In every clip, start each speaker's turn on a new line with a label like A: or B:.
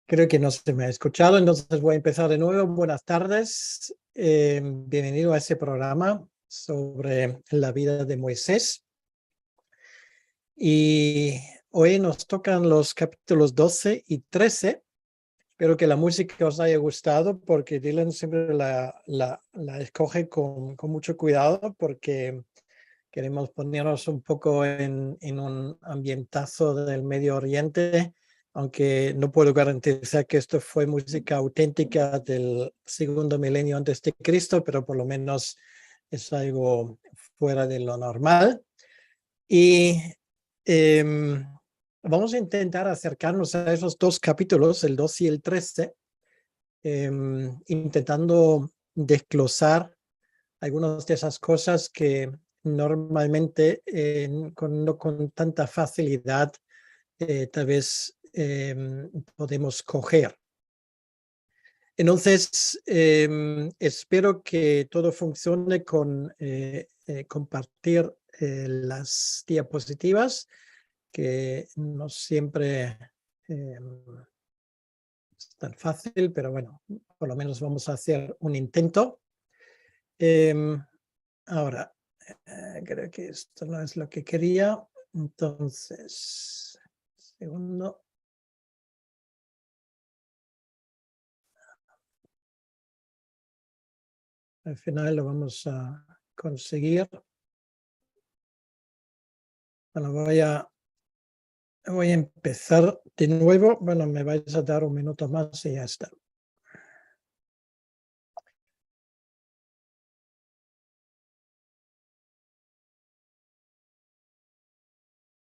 A: Creo que no se me ha escuchado, entonces voy a empezar de nuevo. Buenas tardes, bienvenido a este programa sobre la vida de Moisés. Y hoy nos tocan los capítulos 12 y 13. Espero que la música os haya gustado porque Dylan siempre la escoge con mucho cuidado porque queremos ponernos un poco en un ambientazo del Medio Oriente, aunque no puedo garantizar que esto fue música auténtica del segundo milenio antes de Cristo, pero por lo menos es algo fuera de lo normal. Y vamos a intentar acercarnos a esos dos capítulos, el 12 y el 13, intentando desglosar algunas de esas cosas que normalmente no con tanta facilidad tal vez podemos coger. Entonces, espero que todo funcione con compartir las diapositivas, que no siempre es tan fácil, pero bueno, por lo menos vamos a hacer un intento. Ahora, creo que esto no es lo que quería. Entonces, segundo. Al final lo vamos a conseguir. Bueno, voy a empezar de nuevo. Bueno, me vais a dar un minuto más y ya está.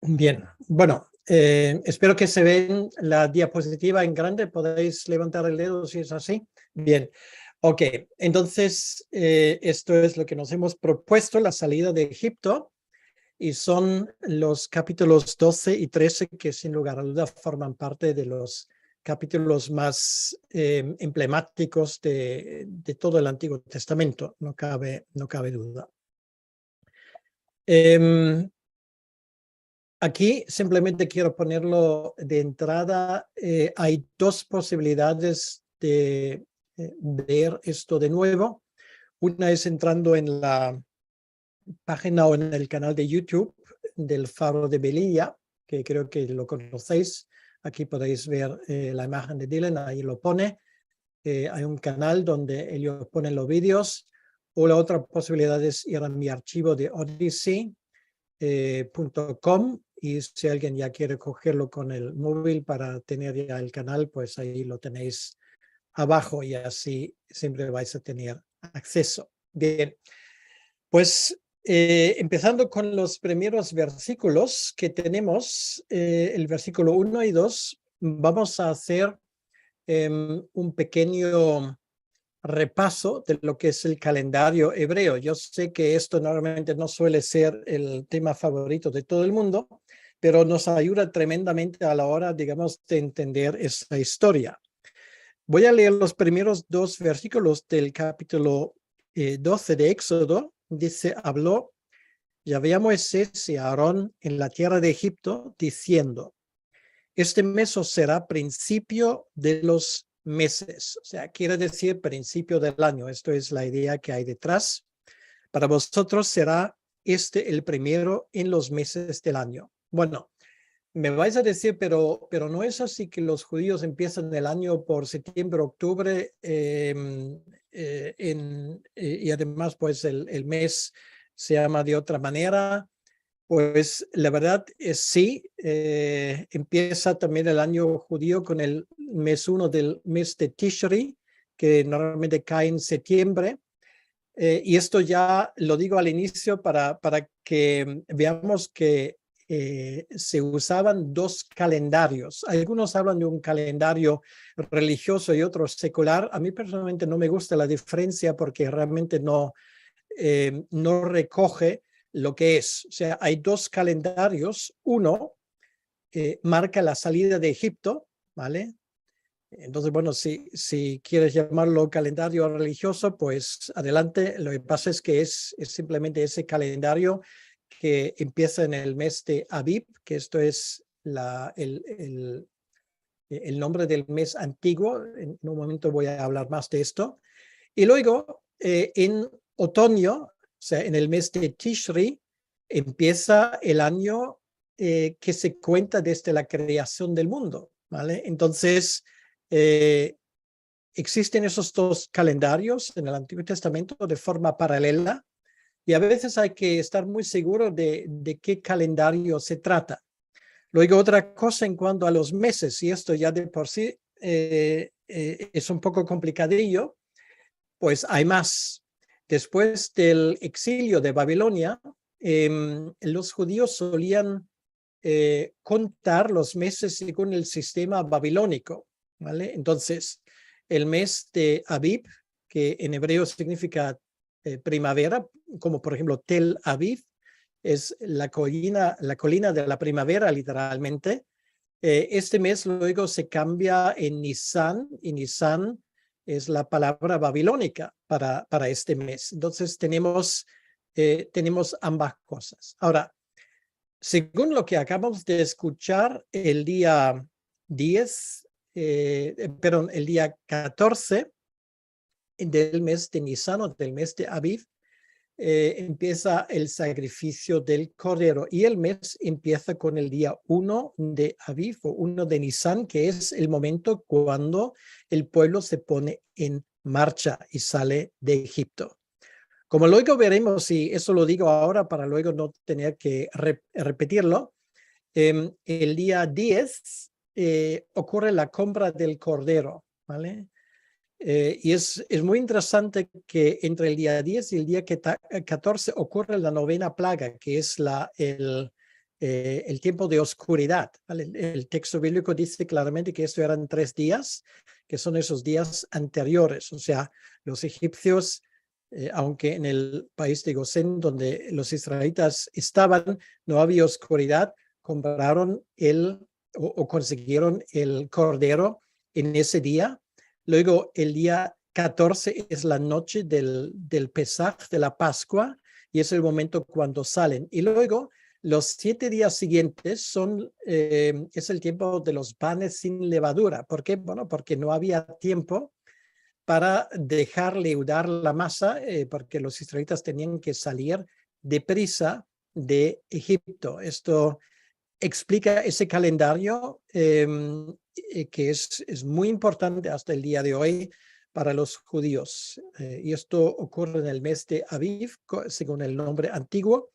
A: Bien, bueno, espero que se ven la diapositiva en grande. Podéis levantar el dedo si es así. Bien, ok. Entonces, esto es lo que nos hemos propuesto, la salida de Egipto. Y son los capítulos 12 y 13 que sin lugar a duda forman parte de los capítulos más emblemáticos de todo el Antiguo Testamento, no cabe duda. Aquí simplemente quiero ponerlo de entrada. Hay dos posibilidades de ver esto de nuevo. Una es entrando en la página o en el canal de YouTube del Faro de Melilla, que creo que lo conocéis. Aquí podéis ver la imagen de Dylan, ahí lo pone. Hay un canal donde ellos ponen los vídeos. O la otra posibilidad es ir a mi archivo de odyssey.com y si alguien ya quiere cogerlo con el móvil para tener ya el canal, pues ahí lo tenéis abajo y así siempre vais a tener acceso. Bien, pues empezando con los primeros versículos que tenemos, el versículo 1 y 2, vamos a hacer un pequeño repaso de lo que es el calendario hebreo. Yo sé que esto normalmente no suele ser el tema favorito de todo el mundo, pero nos ayuda tremendamente a la hora, digamos, de entender esa historia. Voy a leer los primeros dos versículos del capítulo 12 de Éxodo. Dice, habló Yahvé a Moisés y a Aarón en la tierra de Egipto, diciendo, este mes os será principio de los meses. O sea, quiere decir principio del año. Esto es la idea que hay detrás. Para vosotros será el primero en los meses del año. Bueno, me vais a decir, pero no es así que los judíos empiezan el año por septiembre, octubre, y además pues el mes se llama de otra manera. Pues la verdad es sí, empieza también el año judío con el mes 1 del mes de Tishri, que normalmente cae en septiembre. Y esto ya lo digo al inicio para que veamos que se usaban dos calendarios. Algunos hablan de un calendario religioso y otro secular. A mí personalmente no me gusta la diferencia porque realmente no recoge lo que es. O sea, hay dos calendarios. Uno marca la salida de Egipto, ¿vale? Entonces, bueno, si quieres llamarlo calendario religioso, pues adelante. Lo que pasa es que es simplemente ese calendario que empieza en el mes de Abib, que esto es el nombre del mes antiguo. En un momento voy a hablar más de esto. Y luego, en otoño, o sea, en el mes de Tishri, empieza el año que se cuenta desde la creación del mundo, ¿vale? Entonces, existen esos dos calendarios en el Antiguo Testamento de forma paralela y a veces hay que estar muy seguro de qué calendario se trata. Luego, otra cosa en cuanto a los meses, y esto ya de por sí es un poco complicadillo, pues hay más. Después del exilio de Babilonia, los judíos solían contar los meses según el sistema babilónico, ¿vale? Entonces, el mes de Aviv, que en hebreo significa primavera, como por ejemplo Tel Aviv, es la colina de la primavera, literalmente. Este mes luego se cambia en Nisan, y Nisan es la palabra babilónica para este mes. Entonces tenemos ambas cosas. Ahora, según lo que acabamos de escuchar, el día 10, perdón, el día 14 del mes de Nisan o del mes de Aviv, empieza el sacrificio del cordero y el mes empieza con el día 1 de Aviv o 1 de Nisan, que es el momento cuando el pueblo se pone en marcha y sale de Egipto. Como luego veremos, y eso lo digo ahora para luego no tener que repetirlo, el día 10 ocurre la compra del cordero, ¿vale? Y es muy interesante que entre el día 10 y el día 14 ocurre la novena plaga, que es el tiempo de oscuridad, ¿vale? El texto bíblico dice claramente que esto eran 3 días, que son esos días anteriores. O sea, los egipcios, aunque en el país de Gosén, donde los israelitas estaban, no había oscuridad, compraron o consiguieron el cordero en ese día. Luego, el día 14 es la noche del Pesaj, de la Pascua, y es el momento cuando salen. Y luego, los 7 días siguientes es el tiempo de los panes sin levadura. ¿Por qué? Bueno, porque no había tiempo para dejar leudar la masa, porque los israelitas tenían que salir deprisa de Egipto. Esto explica ese calendario que es muy importante hasta el día de hoy para los judíos. Y esto ocurre en el mes de Aviv, según el nombre antiguo,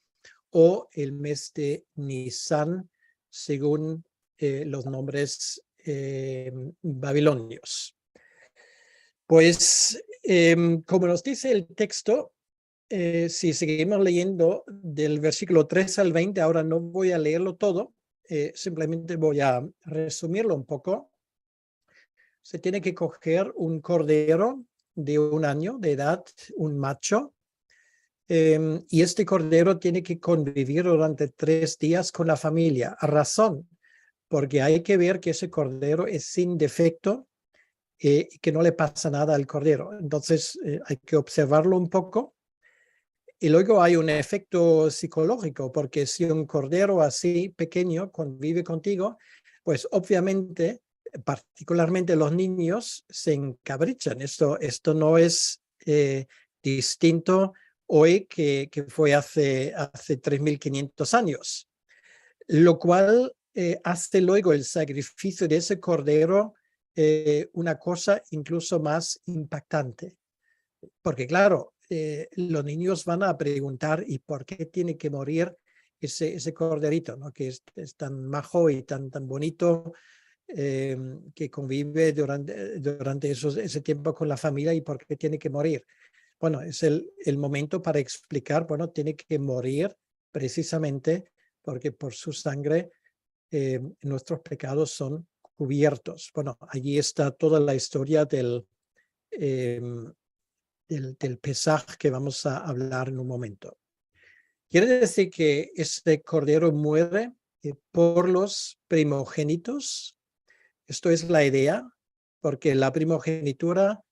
A: o el mes de Nisan, según los nombres babilonios. Pues, como nos dice el texto, si seguimos leyendo del versículo 3 al 20, ahora no voy a leerlo todo, simplemente voy a resumirlo un poco. Se tiene que coger un cordero de 1 año de edad, un macho, y este cordero tiene que convivir durante 3 días con la familia. A razón, porque hay que ver que ese cordero es sin defecto y que no le pasa nada al cordero. Entonces hay que observarlo un poco. Y luego hay un efecto psicológico, porque si un cordero así pequeño convive contigo, pues obviamente, particularmente los niños, se encabrichan. Esto no es distinto hoy que fue hace 3.500 años, lo cual hace luego el sacrificio de ese cordero una cosa incluso más impactante. Porque claro, los niños van a preguntar ¿y por qué tiene que morir ese corderito, ¿no? Que es tan majo y tan bonito, que convive durante ese tiempo con la familia, y por qué tiene que morir? Bueno, es el momento para explicar, bueno, tiene que morir precisamente porque por su sangre nuestros pecados son cubiertos. Bueno, allí está toda la historia del Pesaj que vamos a hablar en un momento. Quiere decir que este cordero muere por los primogénitos. Esto es la idea, porque la primogenitura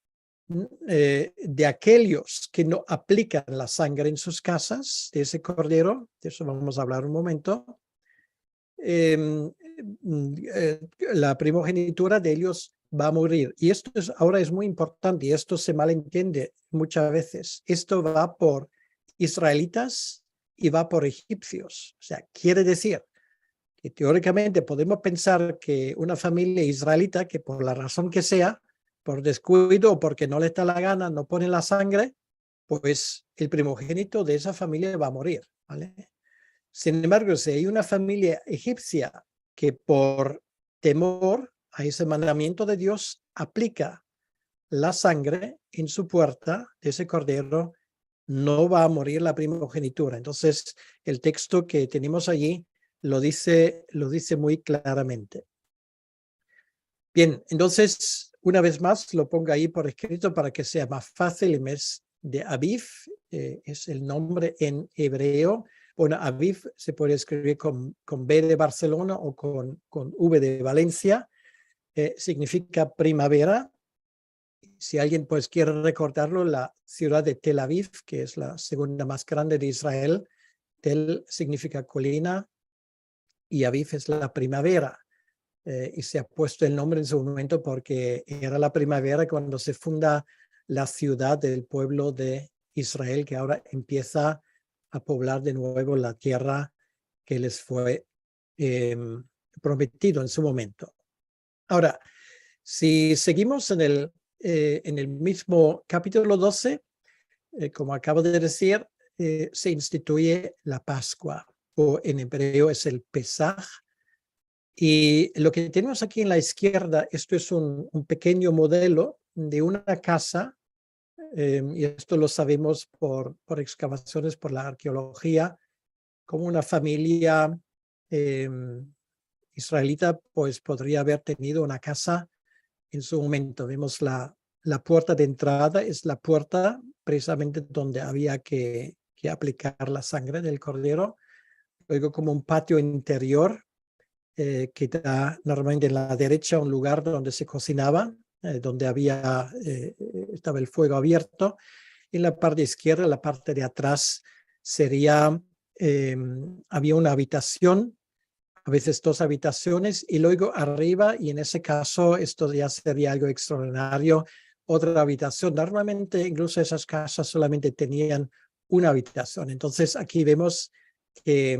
A: de aquellos que no aplican la sangre en sus casas, de ese cordero, de eso vamos a hablar un momento, la primogenitura de ellos va a morir. Y esto ahora es muy importante y esto se malentiende muchas veces. Esto va por israelitas y va por egipcios. O sea, quiere decir que teóricamente podemos pensar que una familia israelita que por la razón que sea, por descuido o porque no le está la gana, no pone la sangre, pues el primogénito de esa familia va a morir, ¿vale? Sin embargo, si hay una familia egipcia que por temor a ese mandamiento de Dios aplica la sangre en su puerta de ese cordero, no va a morir la primogenitura. Entonces, el texto que tenemos allí lo dice muy claramente. Bien, entonces, una vez más, lo pongo ahí por escrito para que sea más fácil. El mes de Aviv es el nombre en hebreo. Bueno, Aviv se puede escribir con B de Barcelona o con V de Valencia. Significa primavera. Si alguien pues quiere recordarlo, la ciudad de Tel Aviv, que es la segunda más grande de Israel, Tel significa colina y Aviv es la primavera. Y se ha puesto el nombre en su momento porque era la primavera cuando se funda la ciudad del pueblo de Israel, que ahora empieza a poblar de nuevo la tierra que les fue prometido en su momento. Ahora, si seguimos en el mismo capítulo 12, como acabo de decir, se instituye la Pascua, o en hebreo es el Pesaj. Y lo que tenemos aquí en la izquierda, esto es un pequeño modelo de una casa, y esto lo sabemos por excavaciones, por la arqueología, como una familia israelita pues podría haber tenido una casa en su momento. Vemos la puerta de entrada, es la puerta precisamente donde había que aplicar la sangre del cordero. Luego como un patio interior que da normalmente en la derecha un lugar donde se cocinaba, donde estaba el fuego abierto. En la parte izquierda, la parte de atrás, había una habitación, a veces dos habitaciones, y luego arriba, y en ese caso esto ya sería algo extraordinario, otra habitación. Normalmente incluso esas casas solamente tenían una habitación. Entonces aquí vemos que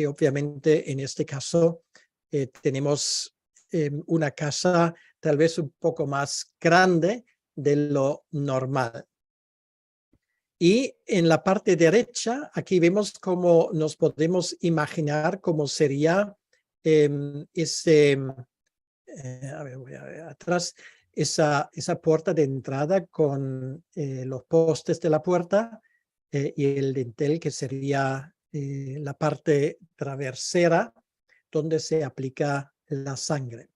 A: obviamente en este caso tenemos una casa tal vez un poco más grande de lo normal. Y en la parte derecha, aquí vemos cómo nos podemos imaginar cómo sería a ver, voy a ver atrás, esa puerta de entrada con los postes de la puerta y el dintel que sería la parte traversera donde se aplica la sangre.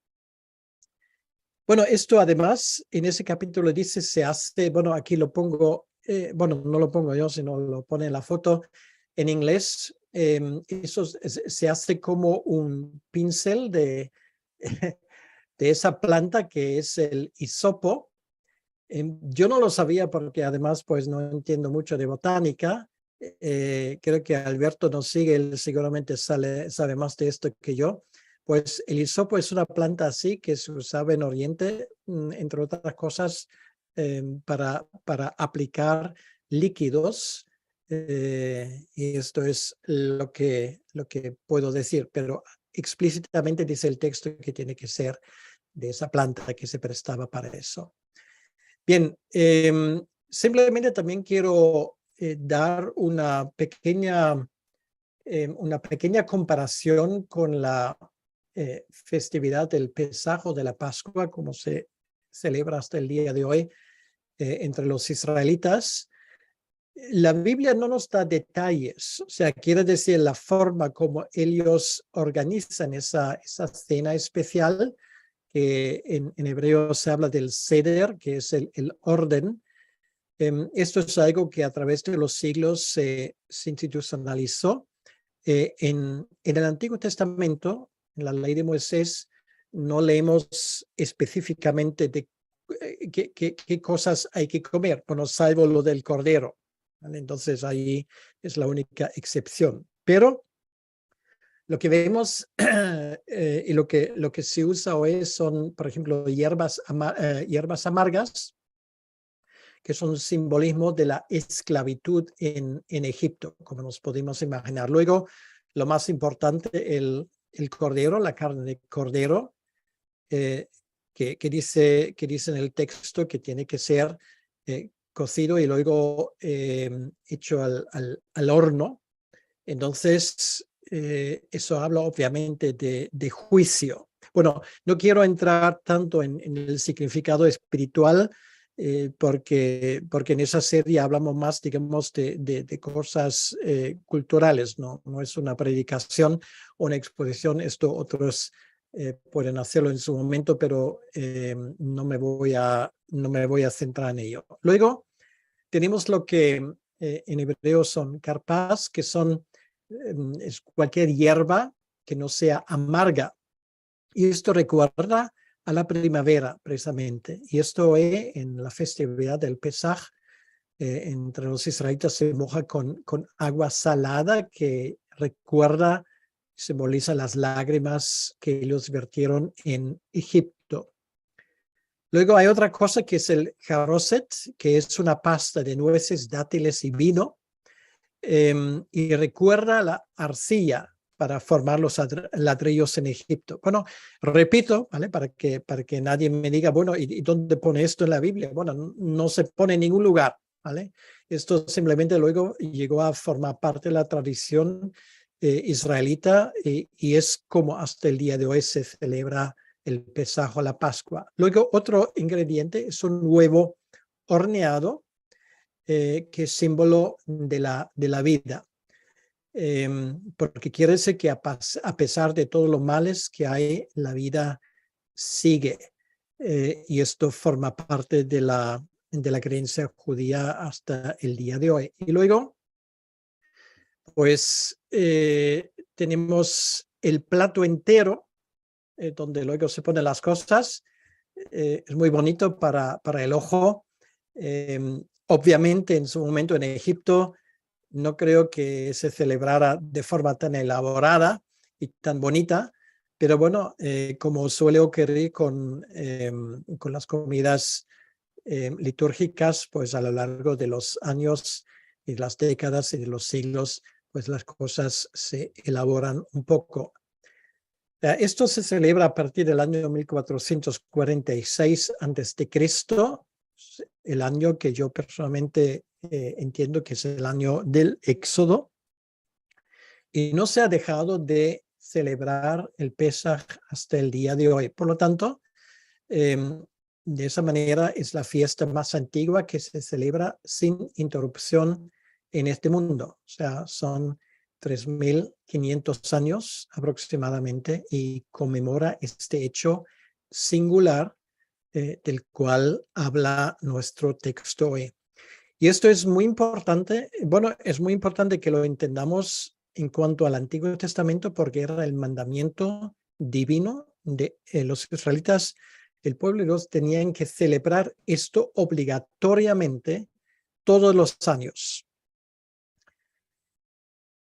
A: Bueno, esto además en ese capítulo dice se hace, bueno, aquí lo pongo, bueno, no lo pongo yo, sino lo pone en la foto en inglés. Eso se hace como un pincel de esa planta que es el hisopo. Yo no lo sabía porque además pues no entiendo mucho de botánica. Creo que Alberto nos sigue, él seguramente sabe más de esto que yo. Pues el hisopo es una planta así que se usaba en Oriente, entre otras cosas, para aplicar líquidos. Y esto es lo que puedo decir, pero explícitamente dice el texto que tiene que ser de esa planta que se prestaba para eso. Bien, simplemente también quiero dar una pequeña comparación con la festividad del Pesaj o de la Pascua, como se celebra hasta el día de hoy entre los israelitas. La Biblia no nos da detalles, o sea, quiere decir la forma como ellos organizan esa cena especial, que en hebreo se habla del seder, que es el orden. Esto es algo que a través de los siglos se institucionalizó. En el Antiguo Testamento, en la ley de Moisés, no leemos específicamente de qué cosas hay que comer, bueno, salvo lo del cordero, ¿vale? Entonces ahí es la única excepción. Pero Lo que vemos y lo que se usa hoy son, por ejemplo, hierbas amargas, que son simbolismo de la esclavitud en Egipto, como nos podemos imaginar. Luego, lo más importante, el cordero, la carne de cordero, que dice en el texto que tiene que ser cocido y luego hecho al horno. Entonces, eso habla obviamente de juicio. Bueno, no quiero entrar tanto en el significado espiritual, porque en esa serie hablamos más, digamos, de cosas culturales, ¿no? No es una predicación o una exposición. Esto otros pueden hacerlo en su momento, pero no me voy a centrar en ello. Luego, tenemos lo que en hebreo son carpas, que son es cualquier hierba que no sea amarga. Y esto recuerda a la primavera, precisamente. Y esto es en la festividad del Pesaj. Entre los israelitas se moja con agua salada que recuerda, simboliza las lágrimas que ellos vertieron en Egipto. Luego hay otra cosa que es el jaroset, que es una pasta de nueces, dátiles y vino, y recuerda la arcilla para formar los ladrillos en Egipto. Bueno, repito, ¿vale? Para que nadie me diga, bueno, ¿y dónde pone esto en la Biblia? Bueno, no se pone en ningún lugar, ¿vale? Esto simplemente luego llegó a formar parte de la tradición israelita y es como hasta el día de hoy se celebra el Pesaj o la Pascua. Luego, otro ingrediente es un huevo horneado, que es símbolo de la vida. Porque quiere decir que a pesar de todos los males que hay, la vida sigue. Y esto forma parte de la creencia judía hasta el día de hoy. Y luego, pues, tenemos el plato entero, donde luego se ponen las cosas. Es muy bonito para el ojo. Obviamente, en su momento en Egipto, no creo que se celebrara de forma tan elaborada y tan bonita, pero bueno, como suele ocurrir con las comidas litúrgicas, pues a lo largo de los años y las décadas y de los siglos, pues las cosas se elaboran un poco. Esto se celebra a partir del año 1446 a.C., el año que yo personalmente entiendo que es el año del Éxodo, y no se ha dejado de celebrar el Pesaj hasta el día de hoy. Por lo tanto, de esa manera es la fiesta más antigua que se celebra sin interrupción en este mundo. O sea, son 3.500 años aproximadamente y conmemora este hecho singular del cual habla nuestro texto hoy. Y esto es muy importante, bueno, es muy importante que lo entendamos en cuanto al Antiguo Testamento, porque era el mandamiento divino de los israelitas. El pueblo de Dios tenían que celebrar esto obligatoriamente todos los años.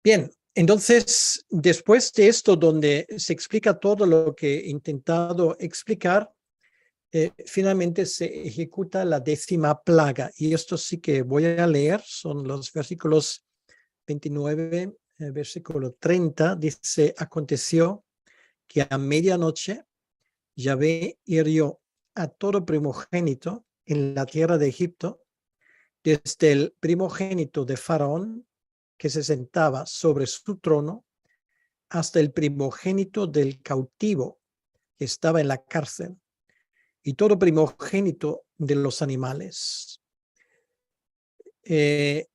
A: Bien, entonces, después de esto, donde se explica todo lo que he intentado explicar, finalmente se ejecuta la 10ª plaga. Y esto sí que voy a leer, son los versículos 29, versículo 30, dice: aconteció que a medianoche Yahvé hirió a todo primogénito en la tierra de Egipto, desde el primogénito de Faraón, que se sentaba sobre su trono, hasta el primogénito del cautivo que estaba en la cárcel, y todo primogénito de los animales. Es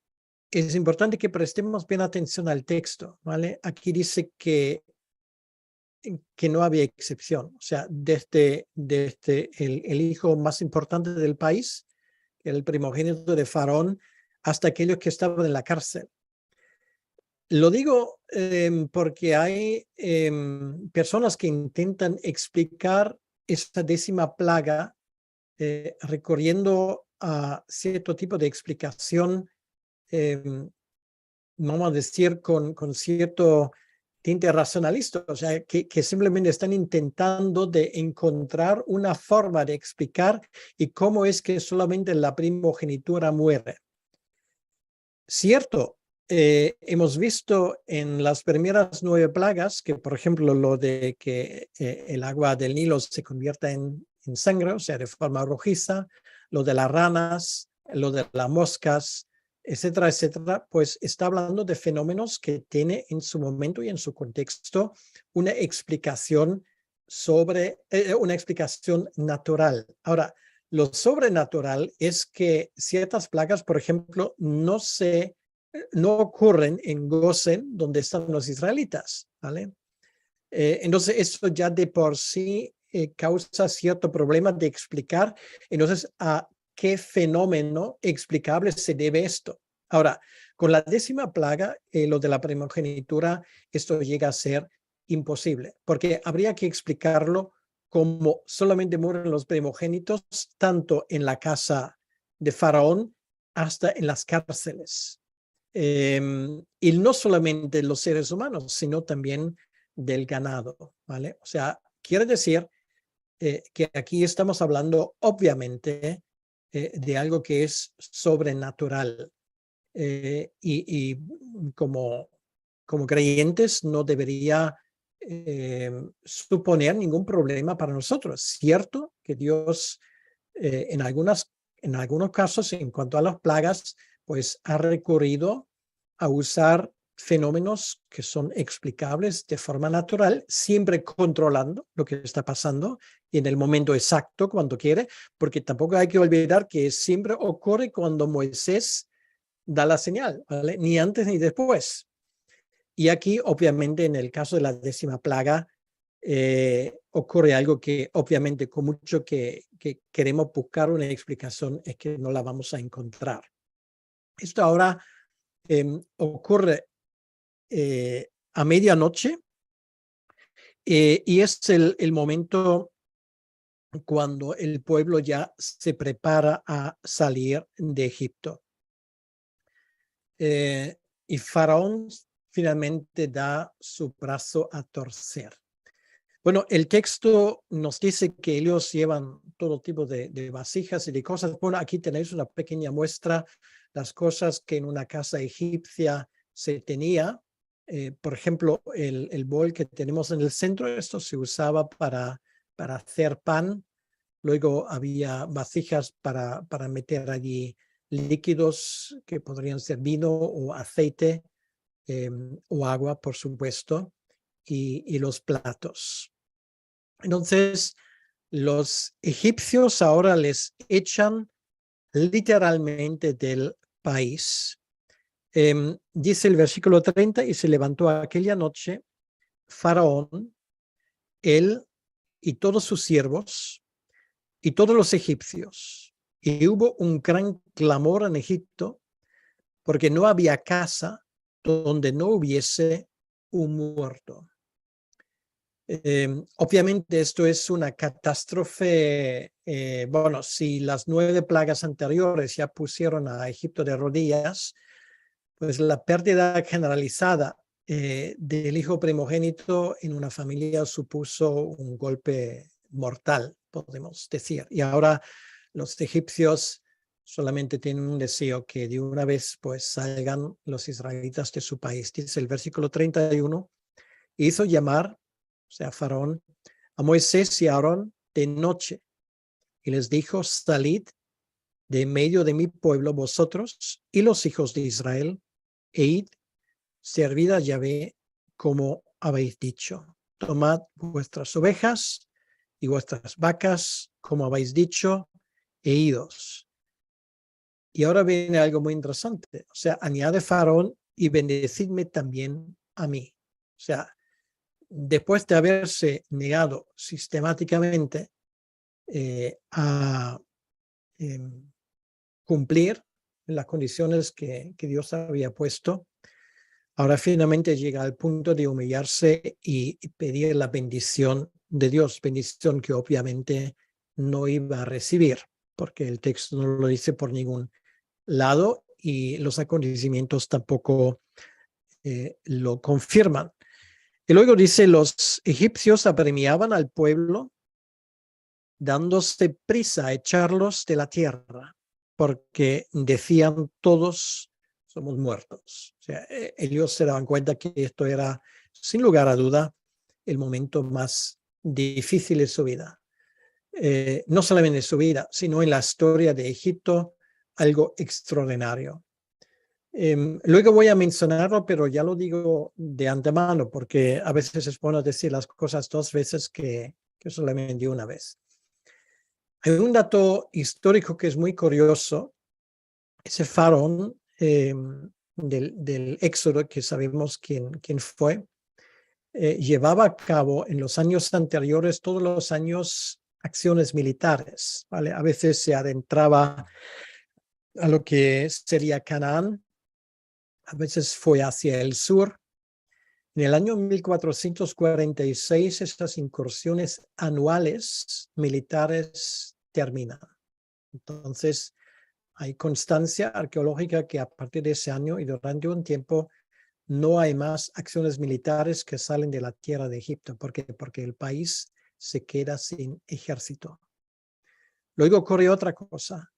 A: importante que prestemos bien atención al texto, ¿vale? Aquí dice que no había excepción. O sea, desde el hijo más importante del país, el primogénito de Faraón, hasta aquellos que estaban en la cárcel. Lo digo porque hay personas que intentan explicar esta 10ª plaga recurriendo a cierto tipo de explicación, vamos a decir, con cierto tinte racionalista, o sea, que simplemente están intentando de encontrar una forma de explicar y cómo es que solamente la primogenitura muere. Cierto, hemos visto en las primeras 9 plagas que, por ejemplo, lo de que el agua del Nilo se convierta en sangre, o sea, de forma rojiza, lo de las ranas, lo de las moscas, etcétera, etcétera, pues está hablando de fenómenos que tiene en su momento y en su contexto una explicación una explicación natural. Ahora, lo sobrenatural es que ciertas plagas, por ejemplo, no ocurren en Gosén, donde están los israelitas, ¿vale? Entonces, eso ya de por sí causa cierto problema de explicar. Entonces, ¿a qué fenómeno explicable se debe esto? Ahora, con la 10ª plaga, lo de la primogenitura, esto llega a ser imposible, porque habría que explicarlo como solamente mueren los primogénitos, tanto en la casa de Faraón hasta en las cárceles. Y no solamente los seres humanos, sino también del ganado, ¿vale? O sea, quiere decir que aquí estamos hablando, obviamente, de algo que es sobrenatural. Y como creyentes no debería suponer ningún problema para nosotros. Cierto que Dios en algunos casos, en cuanto a las plagas, pues ha recurrido a usar fenómenos que son explicables de forma natural, siempre controlando lo que está pasando y en el momento exacto cuando quiere, porque tampoco hay que olvidar que siempre ocurre cuando Moisés da la señal, ¿vale? Ni antes ni después. Y aquí, obviamente, en el caso de la 10ª plaga, ocurre algo que, obviamente, con mucho que queremos buscar una explicación, es que no la vamos a encontrar. Esto ahora ocurre a medianoche y es el momento cuando el pueblo ya se prepara a salir de Egipto. Y Faraón finalmente da su brazo a torcer. Bueno, el texto nos dice que ellos llevan todo tipo de vasijas y de cosas. Bueno, aquí tenéis una pequeña muestra, las cosas que en una casa egipcia se tenía. Por ejemplo, el bol que tenemos en el centro, esto se usaba para hacer pan. Luego había vasijas para meter allí líquidos que podrían ser vino o aceite o agua, por supuesto, y los platos. Entonces, los egipcios ahora les echan literalmente del país. Dice el versículo 30, y se levantó aquella noche Faraón, él y todos sus siervos y todos los egipcios. Y hubo un gran clamor en Egipto porque no había casa donde no hubiese un muerto. Obviamente esto es una catástrofe. Bueno, si las 9 plagas anteriores ya pusieron a Egipto de rodillas, pues la pérdida generalizada del hijo primogénito en una familia supuso un golpe mortal, podemos decir. Y ahora los egipcios solamente tienen un deseo, que de una vez pues salgan los israelitas de su país. Dice el versículo 31, hizo llamar, o sea, Faraón, a Moisés y a Aarón de noche y les dijo, salid de medio de mi pueblo vosotros y los hijos de Israel e id, servid a Yahvé como habéis dicho. Tomad vuestras ovejas y vuestras vacas como habéis dicho e idos. Y ahora viene algo muy interesante. O sea, añade Faraón y bendecidme también a mí. O sea, después de haberse negado sistemáticamente a cumplir las condiciones que Dios había puesto, ahora finalmente llega al punto de humillarse y pedir la bendición de Dios, bendición que obviamente no iba a recibir, porque el texto no lo dice por ningún lado y los acontecimientos tampoco lo confirman. Y luego dice, los egipcios apremiaban al pueblo dándose prisa a echarlos de la tierra, porque decían todos somos muertos. O sea, ellos se daban cuenta que esto era, sin lugar a duda, el momento más difícil de su vida. No solamente en su vida, sino en la historia de Egipto, algo extraordinario. Luego voy a mencionarlo, pero ya lo digo de antemano, porque a veces es bueno decir las cosas dos veces que solamente una vez. Hay un dato histórico que es muy curioso. Ese faraón del Éxodo, que sabemos quién fue, llevaba a cabo en los años anteriores, todos los años, acciones militares, ¿vale? A veces se adentraba a lo que sería Canaán, a veces fue hacia el sur. En el año 1446, estas incursiones anuales militares terminan. Entonces, hay constancia arqueológica que a partir de ese año y durante un tiempo no hay más acciones militares que salen de la tierra de Egipto. ¿Por qué? Porque el país se queda sin ejército. Luego ocurre otra cosa.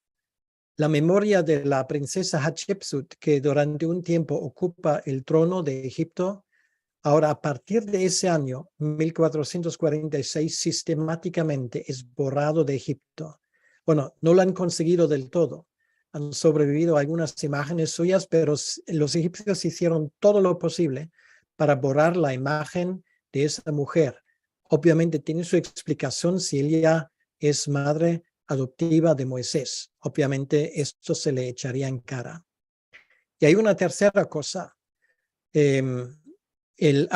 A: La memoria de la princesa Hatshepsut, que durante un tiempo ocupa el trono de Egipto, ahora a partir de ese año, 1446, sistemáticamente es borrado de Egipto. Bueno, no lo han conseguido del todo. Han sobrevivido algunas imágenes suyas, pero los egipcios hicieron todo lo posible para borrar la imagen de esa mujer. Obviamente tiene su explicación si ella es madre adoptiva de Moisés. Obviamente esto se le echaría en cara. Y hay una tercera cosa. El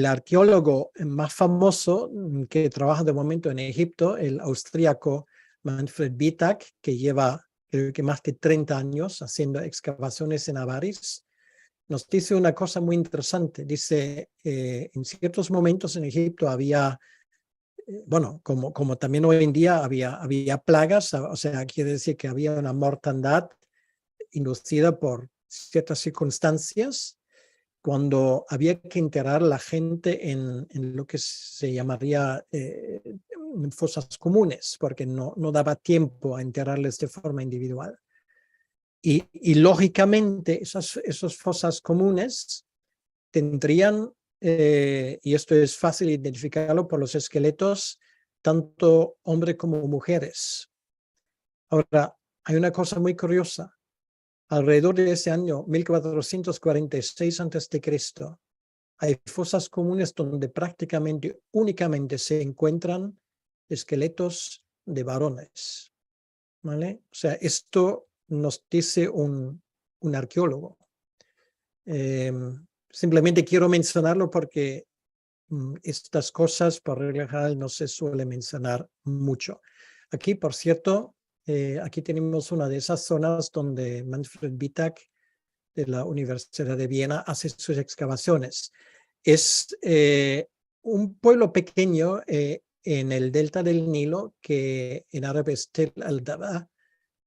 A: arqueólogo más famoso que trabaja de momento en Egipto, el austríaco Manfred Wittak, que lleva creo que más de 30 años haciendo excavaciones en Avaris, nos dice una cosa muy interesante. Dice, en ciertos momentos en Egipto había, bueno, como también hoy en día había plagas, o sea, quiere decir que había una mortandad inducida por ciertas circunstancias, cuando había que enterrar a la gente en lo que se llamaría fosas comunes, porque no daba tiempo a enterrarles de forma individual. Y lógicamente esas fosas comunes tendrían, y esto es fácil identificarlo por los esqueletos, tanto hombres como mujeres. Ahora, hay una cosa muy curiosa. Alrededor de ese año 1446 a.C., hay fosas comunes donde prácticamente únicamente se encuentran esqueletos de varones, ¿vale? O sea, esto nos dice un arqueólogo. Simplemente quiero mencionarlo porque estas cosas por regla general no se suele mencionar mucho. Aquí, por cierto, aquí tenemos una de esas zonas donde Manfred Wittak de la Universidad de Viena hace sus excavaciones. Es un pueblo pequeño en el delta del Nilo que en árabe es Tel al-Daba,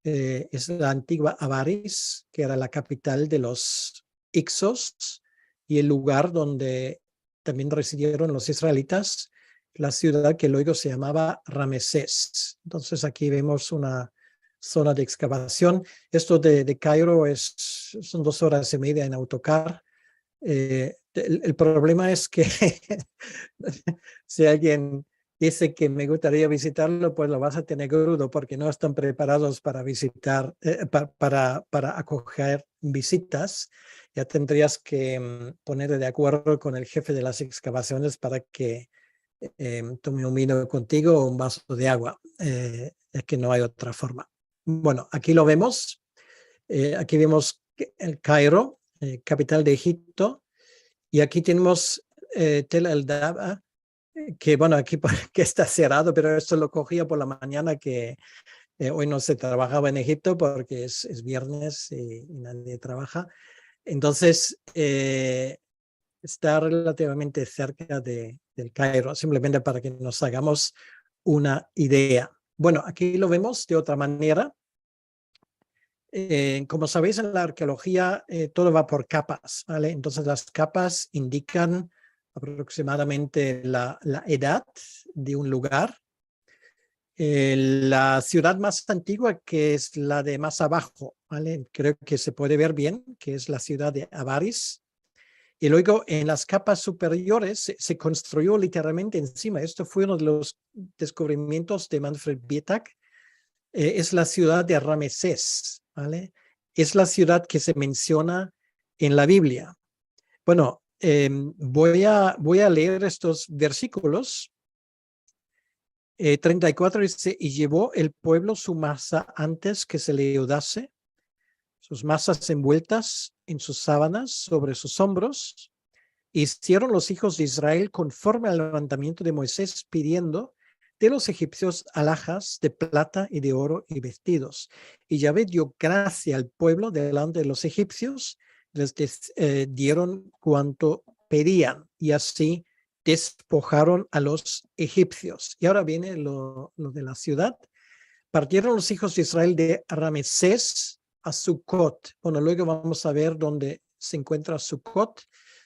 A: es la antigua Avaris, que era la capital de los Ixos y el lugar donde también residieron los israelitas, la ciudad que luego se llamaba Ramesés. Entonces aquí vemos una zona de excavación. Esto de Cairo son 2 horas y media en autocar. El problema es que si alguien dice que me gustaría visitarlo, pues lo vas a tener crudo porque no están preparados para visitar, para acoger visitas. Ya tendrías que ponerte de acuerdo con el jefe de las excavaciones para que tome un vino contigo o un vaso de agua. Es que no hay otra forma. Bueno, aquí lo vemos. Aquí vemos el Cairo, capital de Egipto. Y aquí tenemos Tel el-Daba, que bueno, aquí que está cerrado, pero esto lo cogía por la mañana que hoy no se trabajaba en Egipto porque es viernes y nadie trabaja. Entonces, está relativamente cerca del Cairo, simplemente para que nos hagamos una idea. Bueno, aquí lo vemos de otra manera. Como sabéis, en la arqueología todo va por capas, ¿vale? Entonces las capas indican aproximadamente la edad de un lugar. La ciudad más antigua, que es la de más abajo, ¿vale? Creo que se puede ver bien, que es la ciudad de Avaris. Y luego en las capas superiores se construyó literalmente encima. Esto fue uno de los descubrimientos de Manfred Bietak. Es la ciudad de Ramesés, ¿vale? Es la ciudad que se menciona en la Biblia. Bueno, voy a leer estos versículos. 34 dice, y llevó el pueblo su masa antes que se le ayudase, sus masas envueltas en sus sábanas sobre sus hombros. Hicieron los hijos de Israel conforme al mandamiento de Moisés, pidiendo de los egipcios alhajas de plata y de oro y vestidos. Y Yahvé dio gracia al pueblo delante de los egipcios, les dieron cuanto pedían, y así despojaron a los egipcios. Y ahora viene lo de la ciudad. Partieron los hijos de Israel de Ramesés a Sucot. Bueno, luego vamos a ver dónde se encuentra Sucot,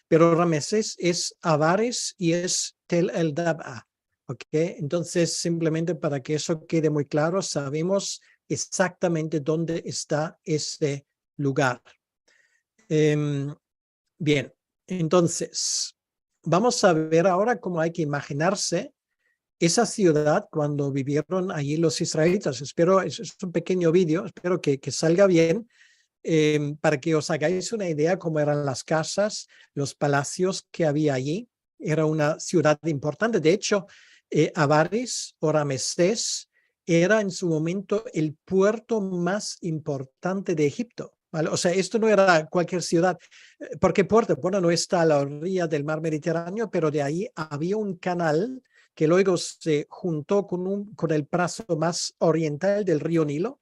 A: pero Ramesés es Avares y es Tel el Dab'a. ¿Okay? Entonces, simplemente para que eso quede muy claro, sabemos exactamente dónde está ese lugar. Bien, entonces, vamos a ver ahora cómo hay que imaginarse esa ciudad cuando vivieron allí los israelitas. Espero, es un pequeño vídeo, espero que salga bien, para que os hagáis una idea cómo eran las casas, los palacios que había allí. Era una ciudad importante. De hecho, Avaris o Ramesés era en su momento el puerto más importante de Egipto. ¿Vale? O sea, esto no era cualquier ciudad. ¿Por qué puerto? Bueno, no está a la orilla del mar Mediterráneo, pero de ahí había un canal que luego se juntó con el brazo más oriental del río Nilo,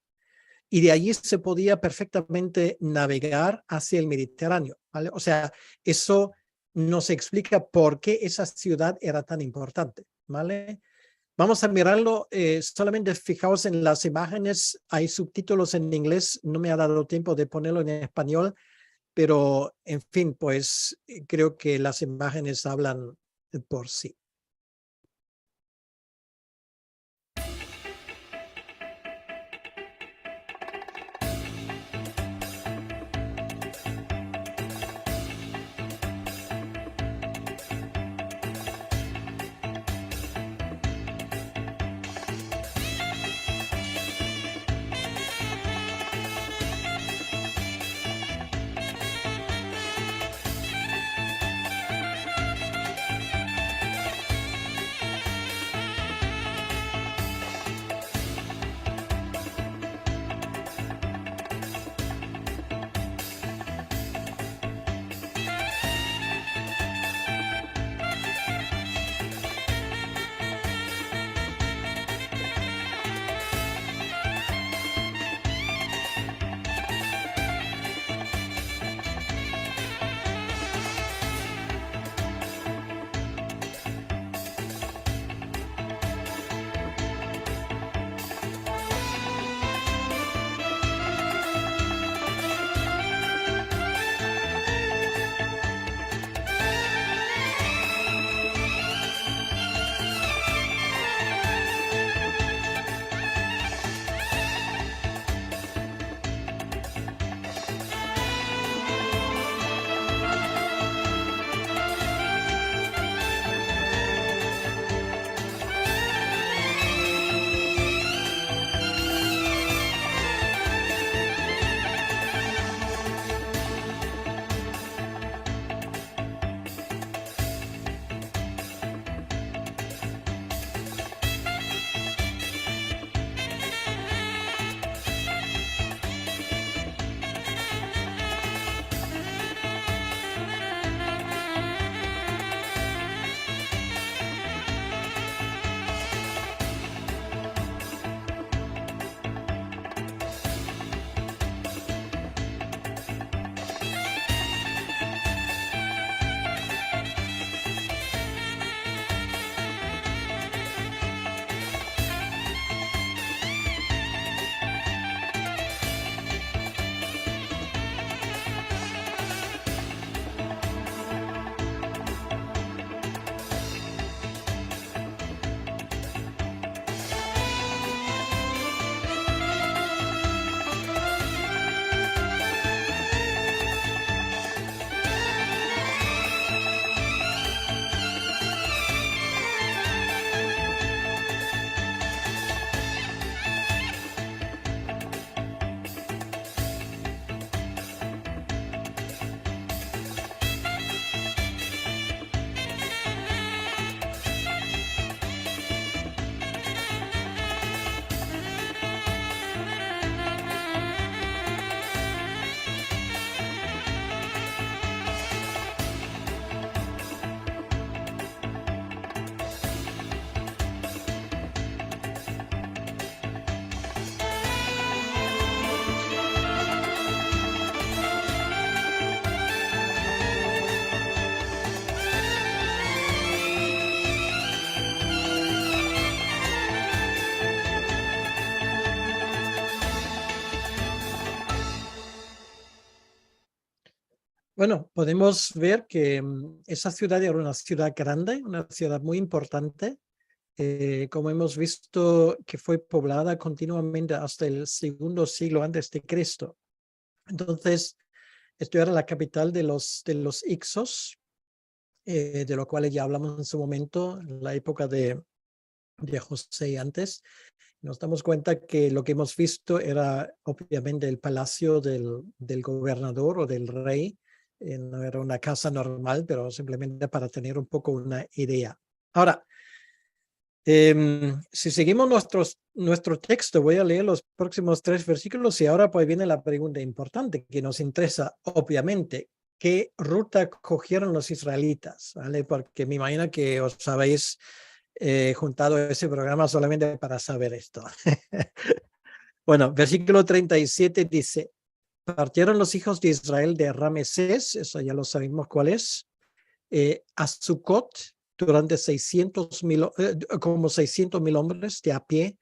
A: y de allí se podía perfectamente navegar hacia el Mediterráneo, ¿vale? O sea, eso nos explica por qué esa ciudad era tan importante, ¿vale? Vamos a mirarlo, solamente fijaos en las imágenes, hay subtítulos en inglés, no me ha dado tiempo de ponerlo en español, pero en fin, pues creo que las imágenes hablan por sí. Bueno, podemos ver que esa ciudad era una ciudad grande, una ciudad muy importante. Como hemos visto, que fue poblada continuamente hasta el segundo siglo antes de Cristo. Entonces, esto era la capital de los Ixos, de lo cual ya hablamos en su momento, en la época de José y antes. Nos damos cuenta que lo que hemos visto era obviamente el palacio del gobernador o del rey. No era una casa normal, pero simplemente para tener un poco una idea. Ahora, si seguimos nuestro texto, voy a leer los próximos 3 versículos y ahora pues viene la pregunta importante que nos interesa, obviamente. ¿Qué ruta cogieron los israelitas? ¿Vale? Porque me imagino que os habéis juntado ese programa solamente para saber esto. Bueno, versículo 37 dice, partieron los hijos de Israel de Ramesés, eso ya lo sabemos cuál es, a Sucot durante 600,000 hombres de a pie,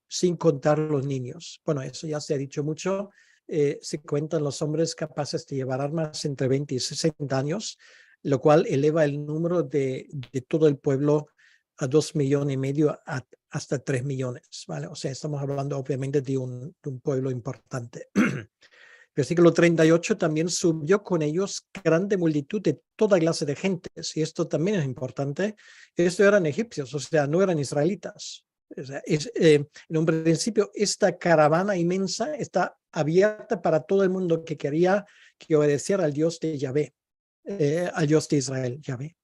A: sin contar los niños. Bueno, eso ya se ha dicho mucho. Se cuentan los hombres capaces de llevar armas entre 20 y 60 años, lo cual eleva el número de todo el pueblo a 2,5 millones hasta 3 millones, ¿vale? O sea, estamos hablando obviamente de un pueblo importante. Versículo 38, también subió con ellos grande multitud de toda clase de gentes, y esto también es importante. Estos eran egipcios, o sea, no eran israelitas. O sea, en un principio, esta caravana inmensa está abierta para todo el mundo que quería que obedeciera al Dios de Yahvé, al Dios de Israel, Yahvé.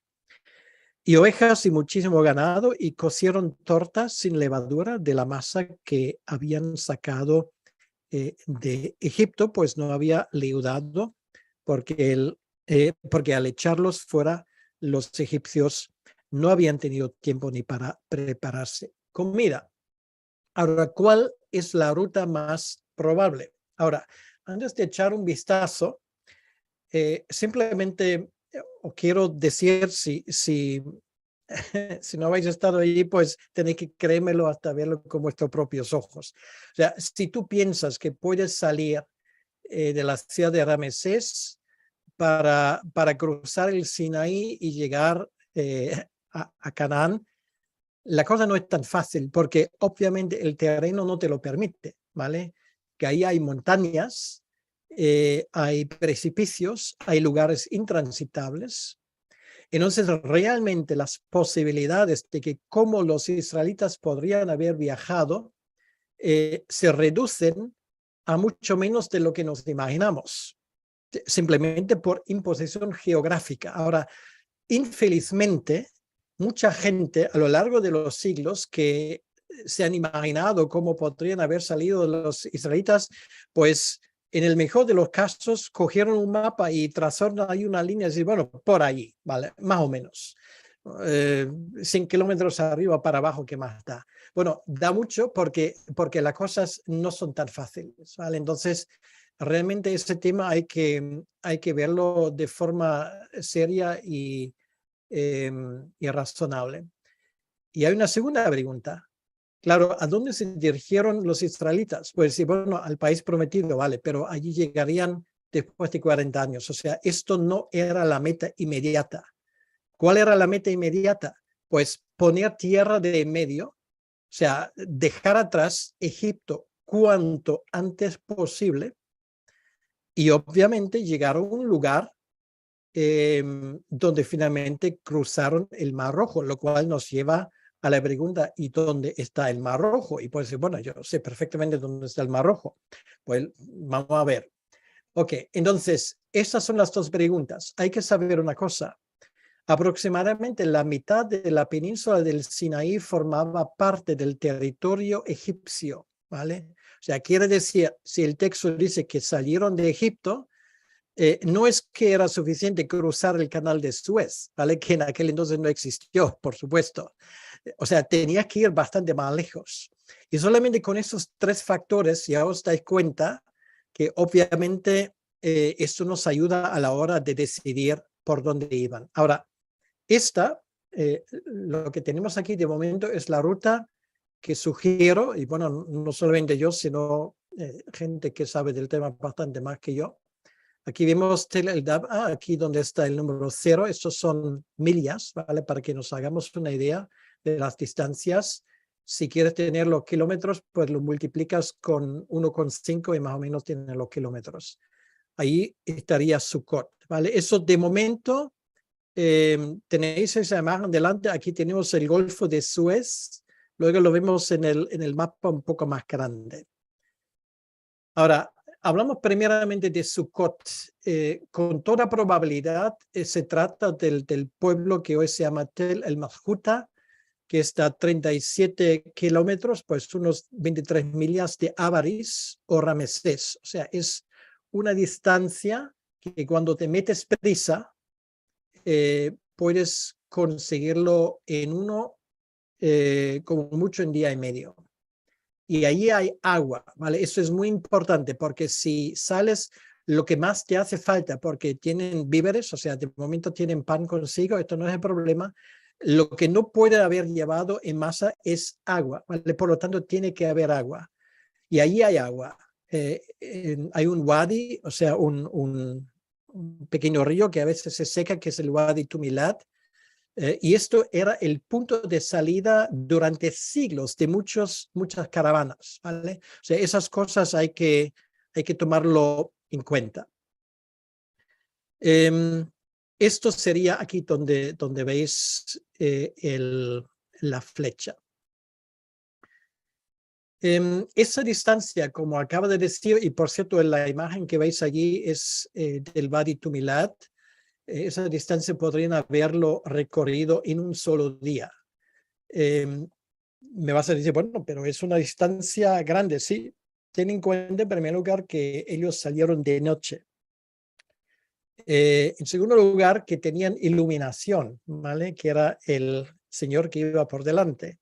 A: Y ovejas y muchísimo ganado, y cocieron tortas sin levadura de la masa que habían sacado de Egipto, pues no había leudado, porque al echarlos fuera, los egipcios no habían tenido tiempo ni para prepararse comida. Ahora, ¿cuál es la ruta más probable? Ahora, antes de echar un vistazo, simplemente os quiero decir si no habéis estado allí, pues tenéis que creérmelo hasta verlo con vuestros propios ojos. O sea, si tú piensas que puedes salir de la ciudad de Ramesés para cruzar el Sinaí y llegar a Canaán, la cosa no es tan fácil porque obviamente el terreno no te lo permite, ¿vale? Que ahí hay montañas, hay precipicios, hay lugares intransitables. Entonces, realmente las posibilidades de que cómo los israelitas podrían haber viajado se reducen a mucho menos de lo que nos imaginamos, simplemente por imposición geográfica. Ahora, infelizmente, mucha gente a lo largo de los siglos que se han imaginado cómo podrían haber salido los israelitas, pues en el mejor de los casos cogieron un mapa y trazaron ahí una línea y decir, bueno, por ahí, ¿vale? Más o menos. 100 kilómetros arriba para abajo, ¿qué más da? Bueno, da mucho porque las cosas no son tan fáciles, ¿vale? Entonces, realmente ese tema hay que verlo de forma seria y razonable. Y hay una segunda pregunta. Claro, ¿a dónde se dirigieron los israelitas? Pues sí, bueno, al país prometido, vale, pero allí llegarían después de 40 años. O sea, esto no era la meta inmediata. ¿Cuál era la meta inmediata? Pues poner tierra de en medio, o sea, dejar atrás Egipto cuanto antes posible y obviamente llegar a un lugar donde finalmente cruzaron el Mar Rojo, lo cual nos lleva a la pregunta, ¿y dónde está el Mar Rojo? Y puede decir, bueno, yo sé perfectamente dónde está el Mar Rojo. Pues vamos a ver. Ok, entonces, esas son las dos preguntas. Hay que saber una cosa. Aproximadamente la mitad de la península del Sinaí formaba parte del territorio egipcio, ¿vale? O sea, quiere decir, si el texto dice que salieron de Egipto, no es que era suficiente cruzar el canal de Suez, ¿vale? Que en aquel entonces no existió, por supuesto. O sea, tenía que ir bastante más lejos. Y solamente con esos 3 factores ya os dais cuenta que obviamente esto nos ayuda a la hora de decidir por dónde iban. Ahora, lo que tenemos aquí de momento es la ruta que sugiero, y bueno, no solamente yo, sino gente que sabe del tema bastante más que yo, Aquí vemos Tel el Dab, aquí donde está el número 0, estos son millas, ¿vale? Para que nos hagamos una idea de las distancias. Si quieres tener los kilómetros, pues lo multiplicas con 1,5 y más o menos tienes los kilómetros. Ahí estaría Sucot, ¿vale? Eso de momento, tenéis esa imagen delante, aquí tenemos el Golfo de Suez, luego lo vemos en el mapa un poco más grande. Ahora, hablamos primeramente de Sucot. Con toda probabilidad se trata del pueblo que hoy se llama Tel el Mashuta, que está a 37 kilómetros, pues unos 23 millas de Avaris o Ramesés. O sea, es una distancia que cuando te metes prisa, puedes conseguirlo en como mucho en día y medio. Y ahí hay agua, ¿vale? Eso es muy importante porque si sales, lo que más te hace falta, porque tienen víveres, o sea, de momento tienen pan consigo, esto no es el problema. Lo que no puede haber llevado en masa es agua, ¿vale? Por lo tanto, tiene que haber agua. Y ahí hay agua. Hay un wadi, o sea, un pequeño río que a veces se seca, que es el Wadi Tumilat. Y esto era el punto de salida durante siglos de muchas caravanas, ¿vale? O sea, esas cosas hay que tomarlo en cuenta. Esto sería aquí donde veis la flecha. Esa distancia, como acaba de decir, y por cierto, la imagen que veis allí es del Wadi Tumilat. Esa distancia podrían haberlo recorrido en un solo día. Me vas a decir, bueno, pero es una distancia grande, sí. Ten en cuenta, en primer lugar, que ellos salieron de noche. En segundo lugar, que tenían iluminación, ¿vale? Que era el señor que iba por delante.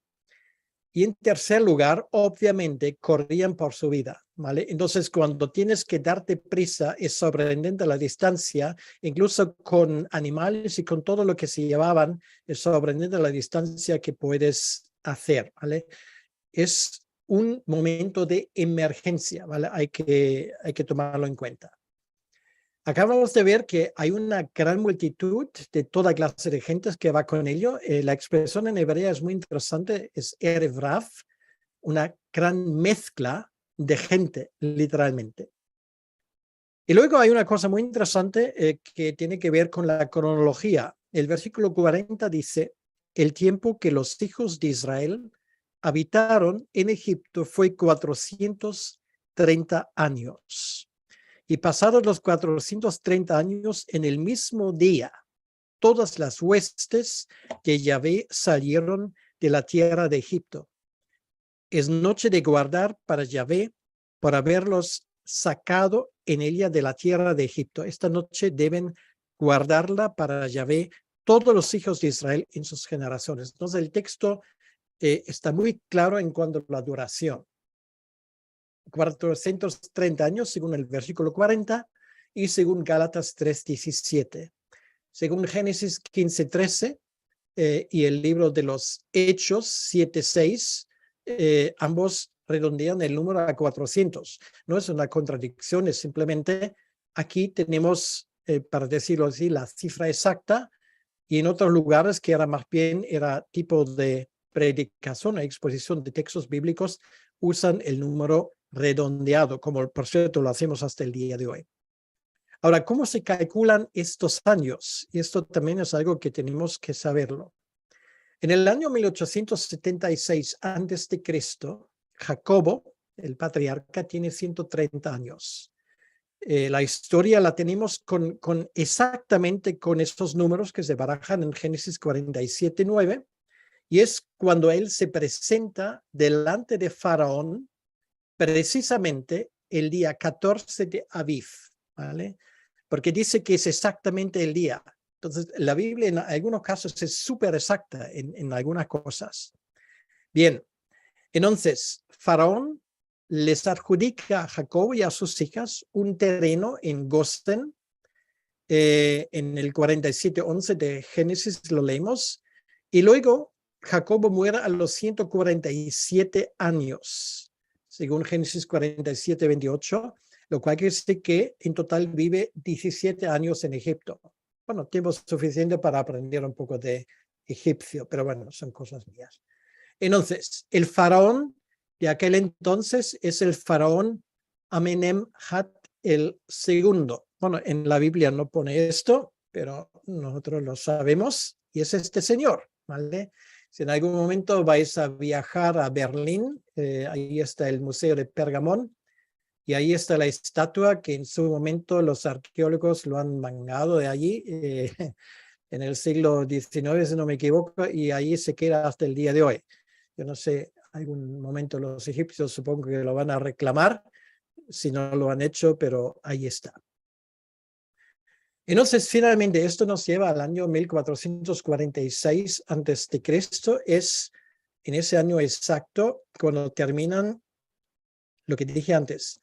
A: Y en tercer lugar, obviamente, corrían por su vida, ¿vale? Entonces, cuando tienes que darte prisa, es sorprendente la distancia, incluso con animales y con todo lo que se llevaban, es sorprendente la distancia que puedes hacer, ¿vale? Es un momento de emergencia, ¿vale? Hay que tomarlo en cuenta. Acabamos de ver que hay una gran multitud de toda clase de gentes que va con ello. La expresión en hebrea es muy interesante, es Erev Rav, una gran mezcla de gente, literalmente. Y luego hay una cosa muy interesante que tiene que ver con la cronología. El versículo 40 dice, el tiempo que los hijos de Israel habitaron en Egipto fue 430 años. Y pasados los 430 años, en el mismo día, todas las huestes de Yahvé salieron de la tierra de Egipto. Es noche de guardar para Yahvé, por haberlos sacado en ella de la tierra de Egipto. Esta noche deben guardarla para Yahvé todos los hijos de Israel en sus generaciones. Entonces el texto está muy claro en cuanto a la duración. 430 años según el versículo 40 y según Gálatas 3:17. Según Génesis 15:13 y el libro de los Hechos 7:6, ambos redondean el número a 400. No es una contradicción, es simplemente aquí tenemos, para decirlo así, la cifra exacta, y en otros lugares que era más bien era tipo de predicación o exposición de textos bíblicos, usan el número redondeado, como por cierto lo hacemos hasta el día de hoy. Ahora, ¿cómo se calculan estos años? Y esto también es algo que tenemos que saberlo. En el año 1876 a.C., Jacobo, el patriarca, tiene 130 años. La historia la tenemos exactamente con estos números que se barajan en Génesis 47:9, y es cuando él se presenta delante de Faraón precisamente el día 14 de Aviv, ¿vale? Porque dice que es exactamente el día. Entonces, la Biblia en algunos casos es súper exacta en algunas cosas. Bien, entonces, Faraón les adjudica a Jacob y a sus hijas un terreno en Gosén, en el 47:11 de Génesis lo leemos, y luego Jacob muere a los 147 años, según Génesis 47:28. lo cual quiere decir que en total vive 17 años en Egipto. Bueno, tiempo suficiente para aprender un poco de egipcio, pero bueno, son cosas mías. Entonces, el faraón de aquel entonces es el faraón Amenemhat el segundo. Bueno, en la Biblia no pone esto, pero nosotros lo sabemos, y es este señor, ¿vale? Si en algún momento vais a viajar a Berlín, ahí está el Museo de Pergamón, y ahí está la estatua que en su momento los arqueólogos lo han mangado de allí, en el siglo XIX, si no me equivoco, y ahí se queda hasta el día de hoy. Yo no sé, algún momento los egipcios supongo que lo van a reclamar, si no lo han hecho, pero ahí está. Entonces, finalmente, esto nos lleva al año 1446 a.C. Es en ese año exacto cuando terminan lo que dije antes,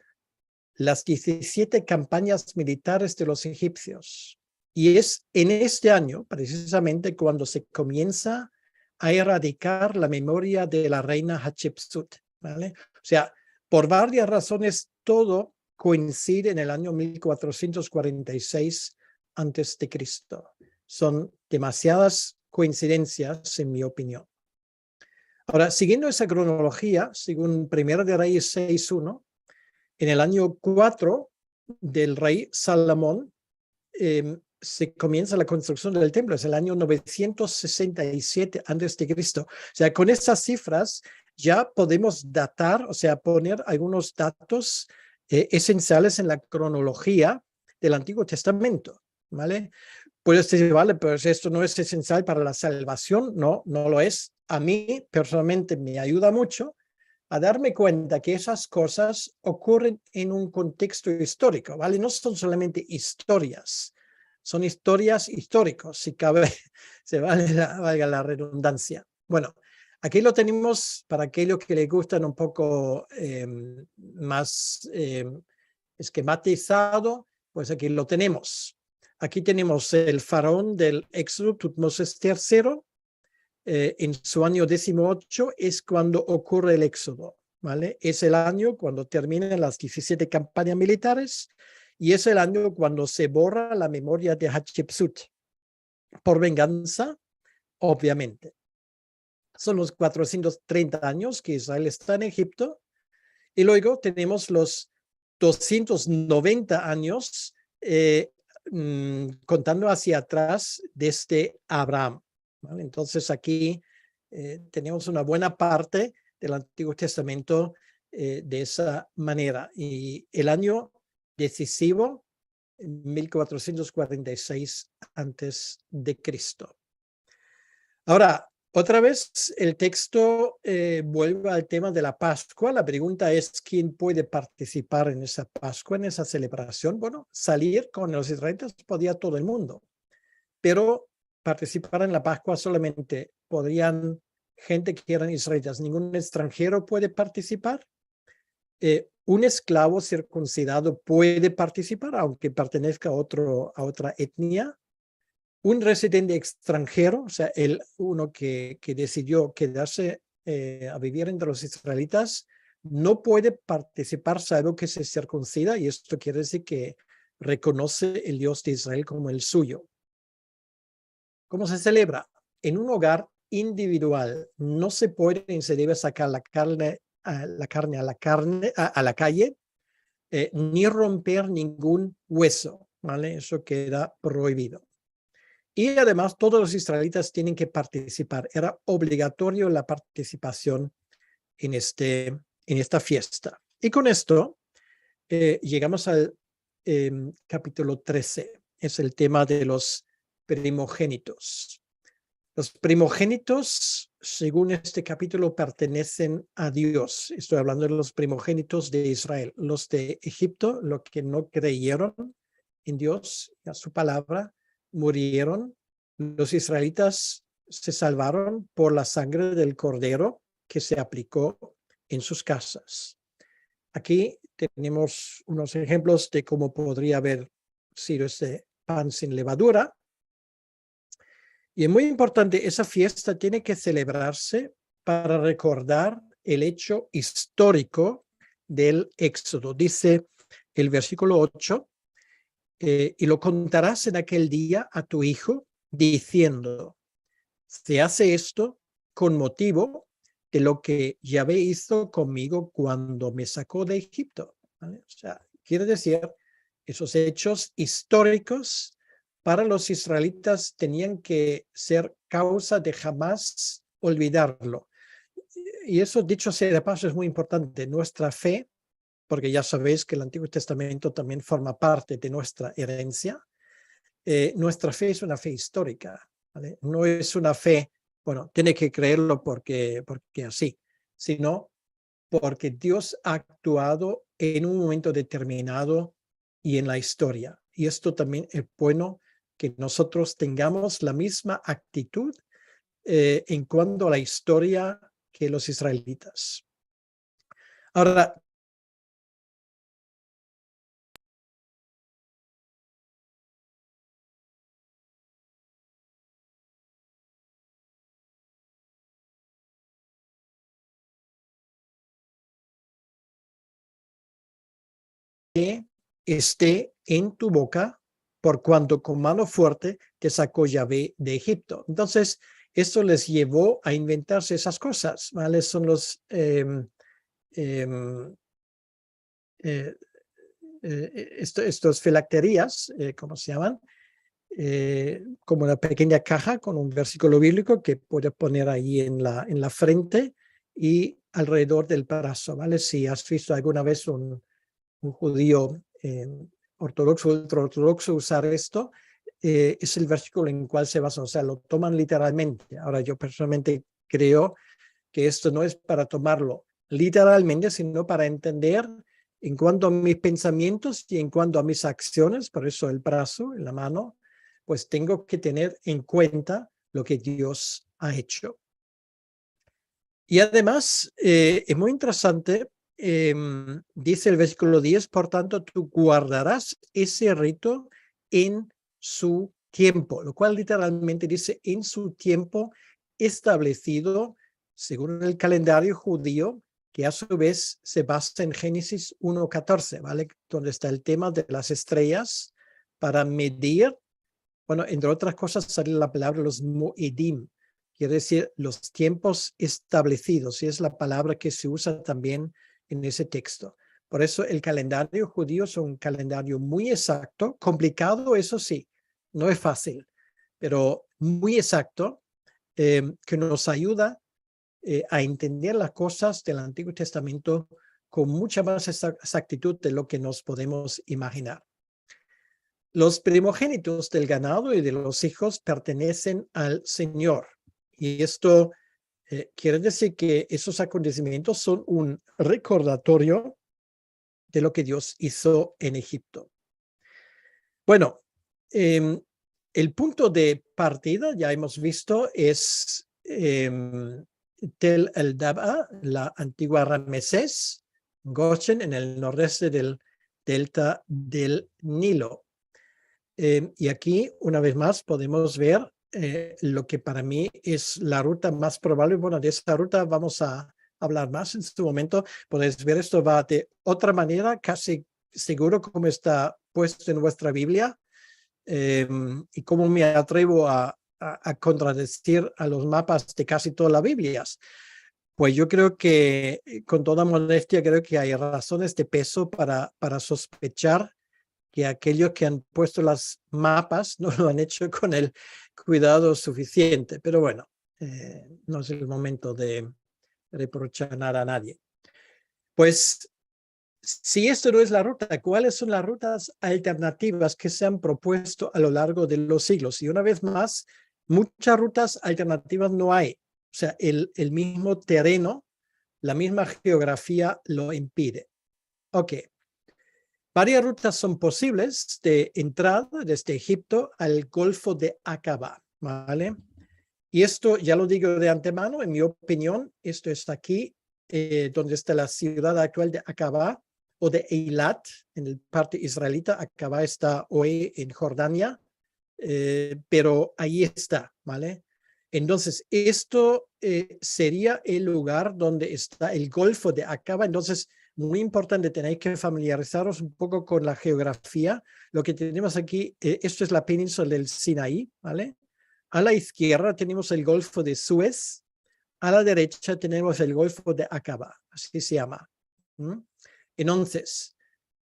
A: las 17 campañas militares de los egipcios. Y es en este año, precisamente, cuando se comienza a erradicar la memoria de la reina Hatshepsut, ¿vale? O sea, por varias razones, todo coincide en el año 1446 a.C. Son demasiadas coincidencias, en mi opinión. Ahora, siguiendo esa cronología, según Primera de Reyes 6.1, en el año 4 del rey Salomón, se comienza la construcción del templo, es el año 967 a.C. O sea, con estas cifras ya podemos datar, o sea, poner algunos datos esenciales en la cronología del Antiguo Testamento, ¿vale? Puedes decir, vale, pues esto no es esencial para la salvación. No, no lo es. A mí, personalmente, me ayuda mucho a darme cuenta que esas cosas ocurren en un contexto histórico, ¿vale? No son solamente historias, son historias históricos, si cabe, se valga la redundancia. Bueno, aquí lo tenemos para aquellos que les gustan un poco más esquematizado, pues aquí lo tenemos. Aquí tenemos el faraón del Éxodo, Tutmosis III. En su año 18 es cuando ocurre el Éxodo, ¿vale? Es el año cuando terminan las 17 campañas militares y es el año cuando se borra la memoria de Hatshepsut, por venganza, obviamente. Son los 430 años que Israel está en Egipto y luego tenemos los 290 años contando hacia atrás desde Abraham, ¿vale? Entonces aquí tenemos una buena parte del Antiguo Testamento de esa manera. Y el año decisivo, 1446 a.C. Ahora, otra vez el texto vuelve al tema de la Pascua. La pregunta es, ¿quién puede participar en esa Pascua, en esa celebración? Bueno, salir con los israelitas podía todo el mundo, pero participar en la Pascua solamente podrían gente que eran israelitas. Ningún extranjero puede participar. Un esclavo circuncidado puede participar, aunque pertenezca a otra etnia. Un residente extranjero, o sea, uno que decidió quedarse a vivir entre los israelitas, no puede participar salvo que se circuncida, y esto quiere decir que reconoce el Dios de Israel como el suyo. ¿Cómo se celebra? En un hogar individual. No se puede ni se debe sacar la carne a la calle, ni romper ningún hueso, ¿vale? Eso queda prohibido. Y además todos los israelitas tienen que participar. Era obligatorio la participación en esta fiesta. Y con esto llegamos al capítulo 13. Es el tema de los primogénitos. Los primogénitos, según este capítulo, pertenecen a Dios. Estoy hablando de los primogénitos de Israel. Los de Egipto, los que no creyeron en Dios, a su palabra, murieron. Los israelitas se salvaron por la sangre del cordero que se aplicó en sus casas. Aquí tenemos unos ejemplos de cómo podría haber sido ese pan sin levadura. Y es muy importante, esa fiesta tiene que celebrarse para recordar el hecho histórico del Éxodo. Dice el versículo 8, y lo contarás en aquel día a tu hijo, diciendo, se hace esto con motivo de lo que Yahvé hizo conmigo cuando me sacó de Egipto. ¿Vale? O sea, quiere decir, esos hechos históricos para los israelitas tenían que ser causa de jamás olvidarlo. Y eso, dicho sea de paso, es muy importante. Nuestra fe, porque ya sabéis que el Antiguo Testamento también forma parte de nuestra herencia, nuestra fe es una fe histórica, ¿vale? No es una fe, bueno, tiene que creerlo porque así, sino porque Dios ha actuado en un momento determinado y en la historia. Y esto también es bueno que nosotros tengamos la misma actitud en cuanto a la historia que los israelitas. Ahora, que esté en tu boca por cuanto con mano fuerte te sacó Yahvé de Egipto. Entonces, esto les llevó a inventarse esas cosas, ¿vale? Son los estos filacterías, ¿cómo se llaman? Como una pequeña caja con un versículo bíblico que puedes poner ahí en la frente y alrededor del brazo, ¿vale? Si has visto alguna vez un judío ortodoxo, ultraortodoxo usar esto, es el versículo en el cual se basa, o sea, lo toman literalmente. Ahora, yo personalmente creo que esto no es para tomarlo literalmente, sino para entender en cuanto a mis pensamientos y en cuanto a mis acciones, por eso el brazo, la mano, pues tengo que tener en cuenta lo que Dios ha hecho. Y además, es muy interesante, dice el versículo 10, por tanto, tú guardarás ese rito en su tiempo, lo cual literalmente dice en su tiempo establecido según el calendario judío, que a su vez se basa en Génesis 1:14, ¿vale? Donde está el tema de las estrellas para medir, bueno, entre otras cosas sale la palabra los moedim, quiere decir los tiempos establecidos, y es la palabra que se usa también en ese texto. Por eso el calendario judío es un calendario muy exacto, complicado, eso sí, no es fácil, pero muy exacto, que nos ayuda a entender las cosas del Antiguo Testamento con mucha más exactitud de lo que nos podemos imaginar. Los primogénitos del ganado y de los hijos pertenecen al Señor. Y esto quiere decir que esos acontecimientos son un recordatorio de lo que Dios hizo en Egipto. Bueno, el punto de partida, ya hemos visto, es Tel el-Daba, la antigua Ramesés, Goshen, en el nordeste del delta del Nilo. Y aquí, una vez más, podemos ver lo que para mí es la ruta más probable. Bueno, de esta ruta vamos a hablar más en su momento. Podéis ver, esto va de otra manera, casi seguro como está puesto en vuestra Biblia. Y cómo me atrevo a contradecir a los mapas de casi todas las Biblias. Pues yo creo que, con toda modestia, creo que hay razones de peso para sospechar que aquellos que han puesto las mapas no lo han hecho con el cuidado suficiente. Pero bueno, no es el momento de reprochar nada a nadie. Pues, si esto no es la ruta, ¿cuáles son las rutas alternativas que se han propuesto a lo largo de los siglos? Y una vez más, muchas rutas alternativas no hay. O sea, el mismo terreno, la misma geografía lo impide. Ok. Varias rutas son posibles de entrada desde Egipto al Golfo de Aqaba, ¿vale? Y esto ya lo digo de antemano, en mi opinión, esto está aquí, donde está la ciudad actual de Aqaba o de Eilat, en el parte israelita. Aqaba está hoy en Jordania, pero ahí está, ¿vale? Entonces, esto sería el lugar donde está el Golfo de Aqaba. Entonces, muy importante, tenéis que familiarizaros un poco con la geografía. Lo que tenemos aquí, esto es la península del Sinaí, ¿vale? A la izquierda tenemos el Golfo de Suez. A la derecha tenemos el Golfo de Aqaba, así se llama. Entonces,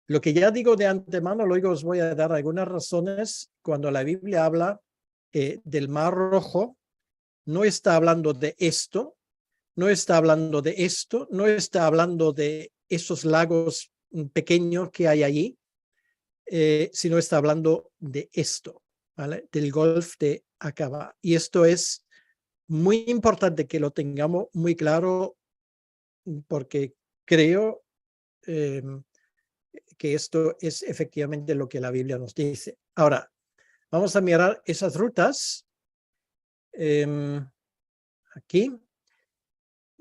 A: lo que ya digo de antemano, luego os voy a dar algunas razones. Cuando la Biblia habla del Mar Rojo, no está hablando de esto, no está hablando de esto, no está hablando de esos lagos pequeños que hay allí, sino está hablando de esto, ¿vale? Del Golfo de Aqaba. Y esto es muy importante que lo tengamos muy claro porque creo que esto es efectivamente lo que la Biblia nos dice. Ahora, vamos a mirar esas rutas. Aquí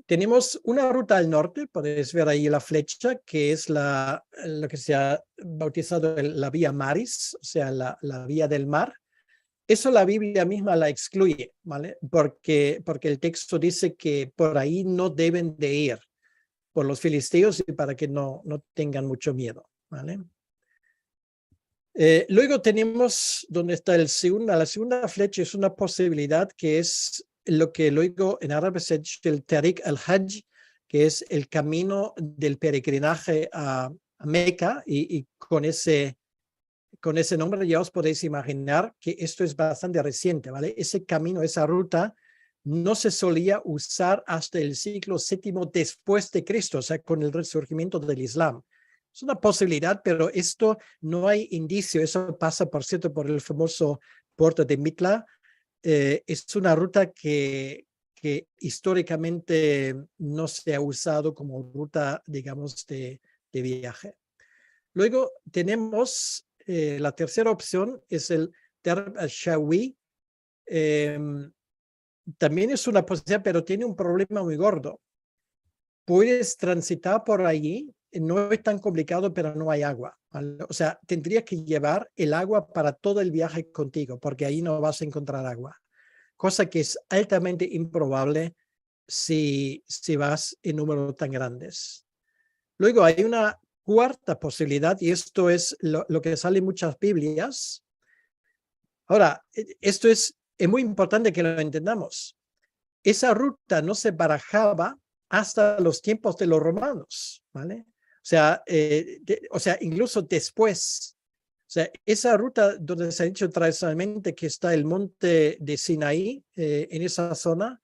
A: tenemos una ruta al norte, podéis ver ahí la flecha, que es lo que se ha bautizado la Vía Maris, o sea, la vía del mar. Eso la Biblia misma la excluye, ¿vale? Porque el texto dice que por ahí no deben de ir por los filisteos y para que no tengan mucho miedo, ¿vale? Luego tenemos donde está la segunda flecha es una posibilidad que es lo que luego en árabe se dice el Tariq al-Hajj, que es el camino del peregrinaje a Meca, y con ese nombre ya os podéis imaginar que esto es bastante reciente, ¿vale? Ese camino, esa ruta, no se solía usar hasta el siglo VII después de Cristo, o sea, con el resurgimiento del Islam. Es una posibilidad, pero esto no hay indicio. Eso pasa, por cierto, por el famoso puerto de Mitla. Es una ruta que históricamente no se ha usado como ruta, digamos, de viaje. Luego tenemos la tercera opción, es el Darb al-Shawi. También es una posibilidad, pero tiene un problema muy gordo. Puedes transitar por allí, no es tan complicado, pero no hay agua, ¿vale? O sea, tendrías que llevar el agua para todo el viaje contigo, porque ahí no vas a encontrar agua. Cosa que es altamente improbable si vas en números tan grandes. Luego hay una cuarta posibilidad, y esto es lo que sale en muchas Biblias. Ahora, esto es muy importante que lo entendamos. Esa ruta no se barajaba hasta los tiempos de los romanos, ¿vale? O sea, incluso después. O sea, esa ruta donde se ha dicho tradicionalmente que está el monte de Sinaí, en esa zona,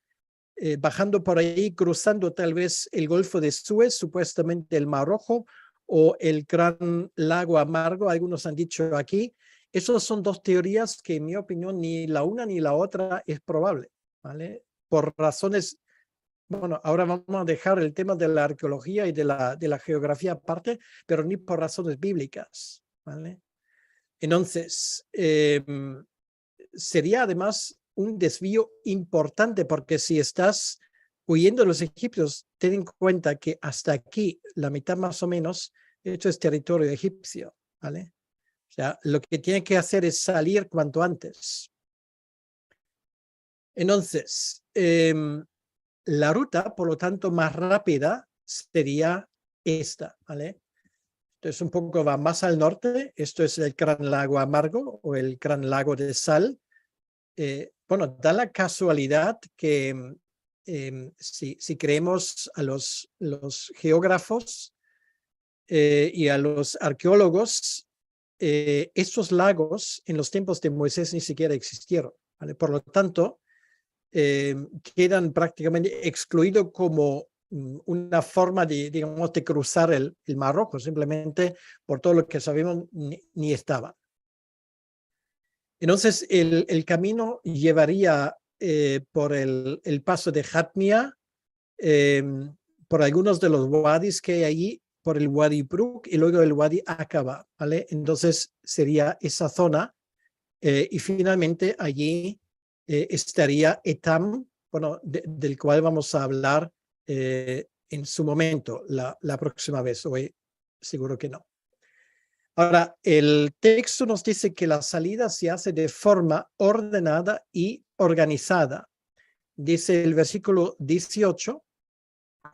A: bajando por ahí, cruzando tal vez el Golfo de Suez, supuestamente el Mar Rojo, o el Gran Lago Amargo, algunos han dicho aquí. Esas son dos teorías que, en mi opinión, ni la una ni la otra es probable, ¿vale? Por razones, bueno, ahora vamos a dejar el tema de la arqueología y de la geografía aparte, pero ni por razones bíblicas, ¿vale? Entonces, sería además un desvío importante, porque si estás huyendo de los egipcios, ten en cuenta que hasta aquí, la mitad más o menos, esto es territorio egipcio, ¿vale? O sea, lo que tiene que hacer es salir cuanto antes. Entonces, la ruta, por lo tanto, más rápida sería esta, ¿vale? Entonces, un poco va más al norte. Esto es el Gran Lago Amargo o el Gran Lago de Sal. Bueno, da la casualidad que si creemos a los geógrafos y a los arqueólogos, estos lagos en los tiempos de Moisés ni siquiera existieron, ¿vale? Por lo tanto, quedan prácticamente excluidos como una forma de, digamos, de cruzar el Mar Rojo, simplemente por todo lo que sabemos ni estaba. Entonces, el camino llevaría por el paso de Hatmia, por algunos de los wadis que hay allí, por el Wadi Bruk y luego el Wadi Aqaba, ¿vale? Entonces, sería esa zona y finalmente allí estaría Etam, bueno, del cual vamos a hablar en su momento, la próxima vez, hoy seguro que no. Ahora, el texto nos dice que la salida se hace de forma ordenada y organizada. dice el versículo 18,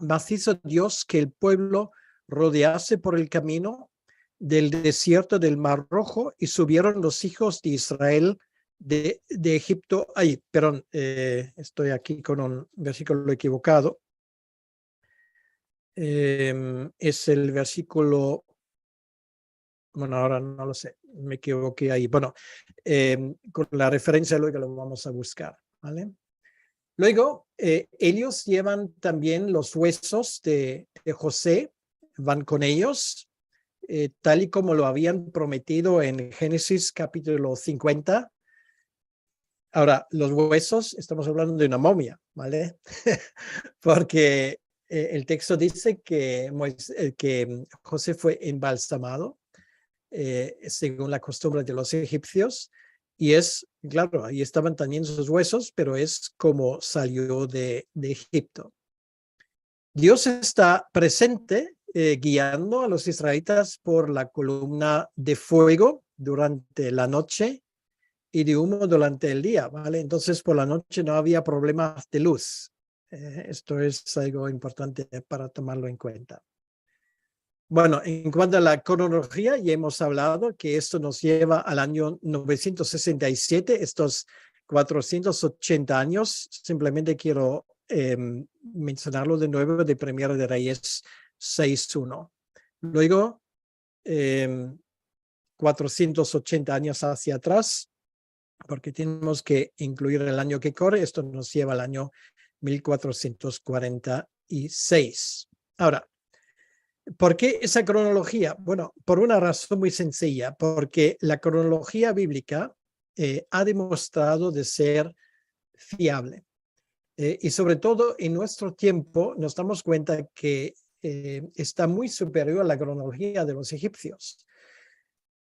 A: mas hizo Dios que el pueblo rodease por el camino del desierto del Mar Rojo y subieron los hijos de Israel de Egipto. Ay, perdón, estoy aquí con un versículo equivocado. Es el versículo, bueno, ahora no lo sé, me equivoqué ahí. Bueno, con la referencia luego lo vamos a buscar, ¿vale? Luego, ellos llevan también los huesos de José, van con ellos, tal y como lo habían prometido en Génesis capítulo 50. Ahora, los huesos, estamos hablando de una momia, ¿vale? Porque el texto dice que José fue embalsamado, según la costumbre de los egipcios, y es, claro, ahí estaban también sus huesos, pero es como salió de Egipto. Dios está presente guiando a los israelitas por la columna de fuego durante la noche y de humo durante el día, ¿vale? Entonces por la noche no había problemas de luz. Esto es algo importante para tomarlo en cuenta. Bueno, en cuanto a la cronología, ya hemos hablado que esto nos lleva al año 967, estos 480 años. Simplemente quiero mencionarlo de nuevo de Primera de Reyes 6:1. Luego, 480 años hacia atrás, porque tenemos que incluir el año que corre. Esto nos lleva al año 1446. Ahora, ¿por qué esa cronología? Bueno, por una razón muy sencilla, porque la cronología bíblica ha demostrado de ser fiable. Y sobre todo en nuestro tiempo nos damos cuenta que está muy superior a la cronología de los egipcios.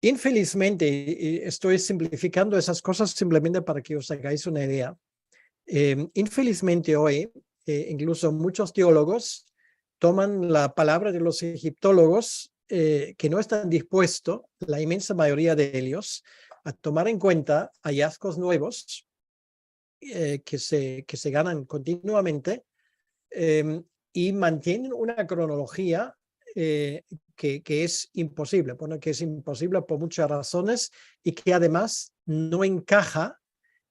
A: Infelizmente, estoy simplificando esas cosas simplemente para que os hagáis una idea. Infelizmente hoy, incluso muchos teólogos toman la palabra de los egiptólogos que no están dispuestos, la inmensa mayoría de ellos, a tomar en cuenta hallazgos nuevos que se ganan continuamente y mantienen una cronología que es imposible, bueno, que es imposible por muchas razones y que además no encaja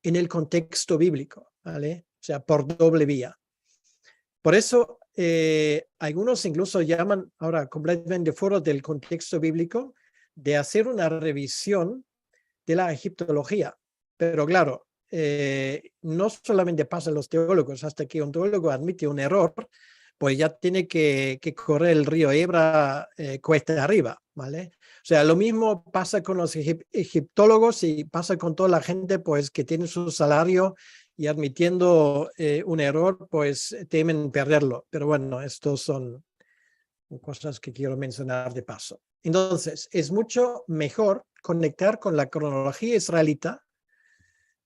A: en el contexto bíblico, ¿vale? O sea, por doble vía. Por eso, algunos incluso llaman ahora completamente fuera del contexto bíblico de hacer una revisión de la egiptología. Pero claro, no solamente pasa a los teólogos, hasta que un teólogo admite un error, pues ya tiene que correr el río Ebra cuesta arriba, ¿vale? O sea, lo mismo pasa con los egiptólogos y pasa con toda la gente pues que tiene su salario y admitiendo un error, pues temen perderlo. Pero bueno, estos son cosas que quiero mencionar de paso. Entonces, es mucho mejor conectar con la cronología israelita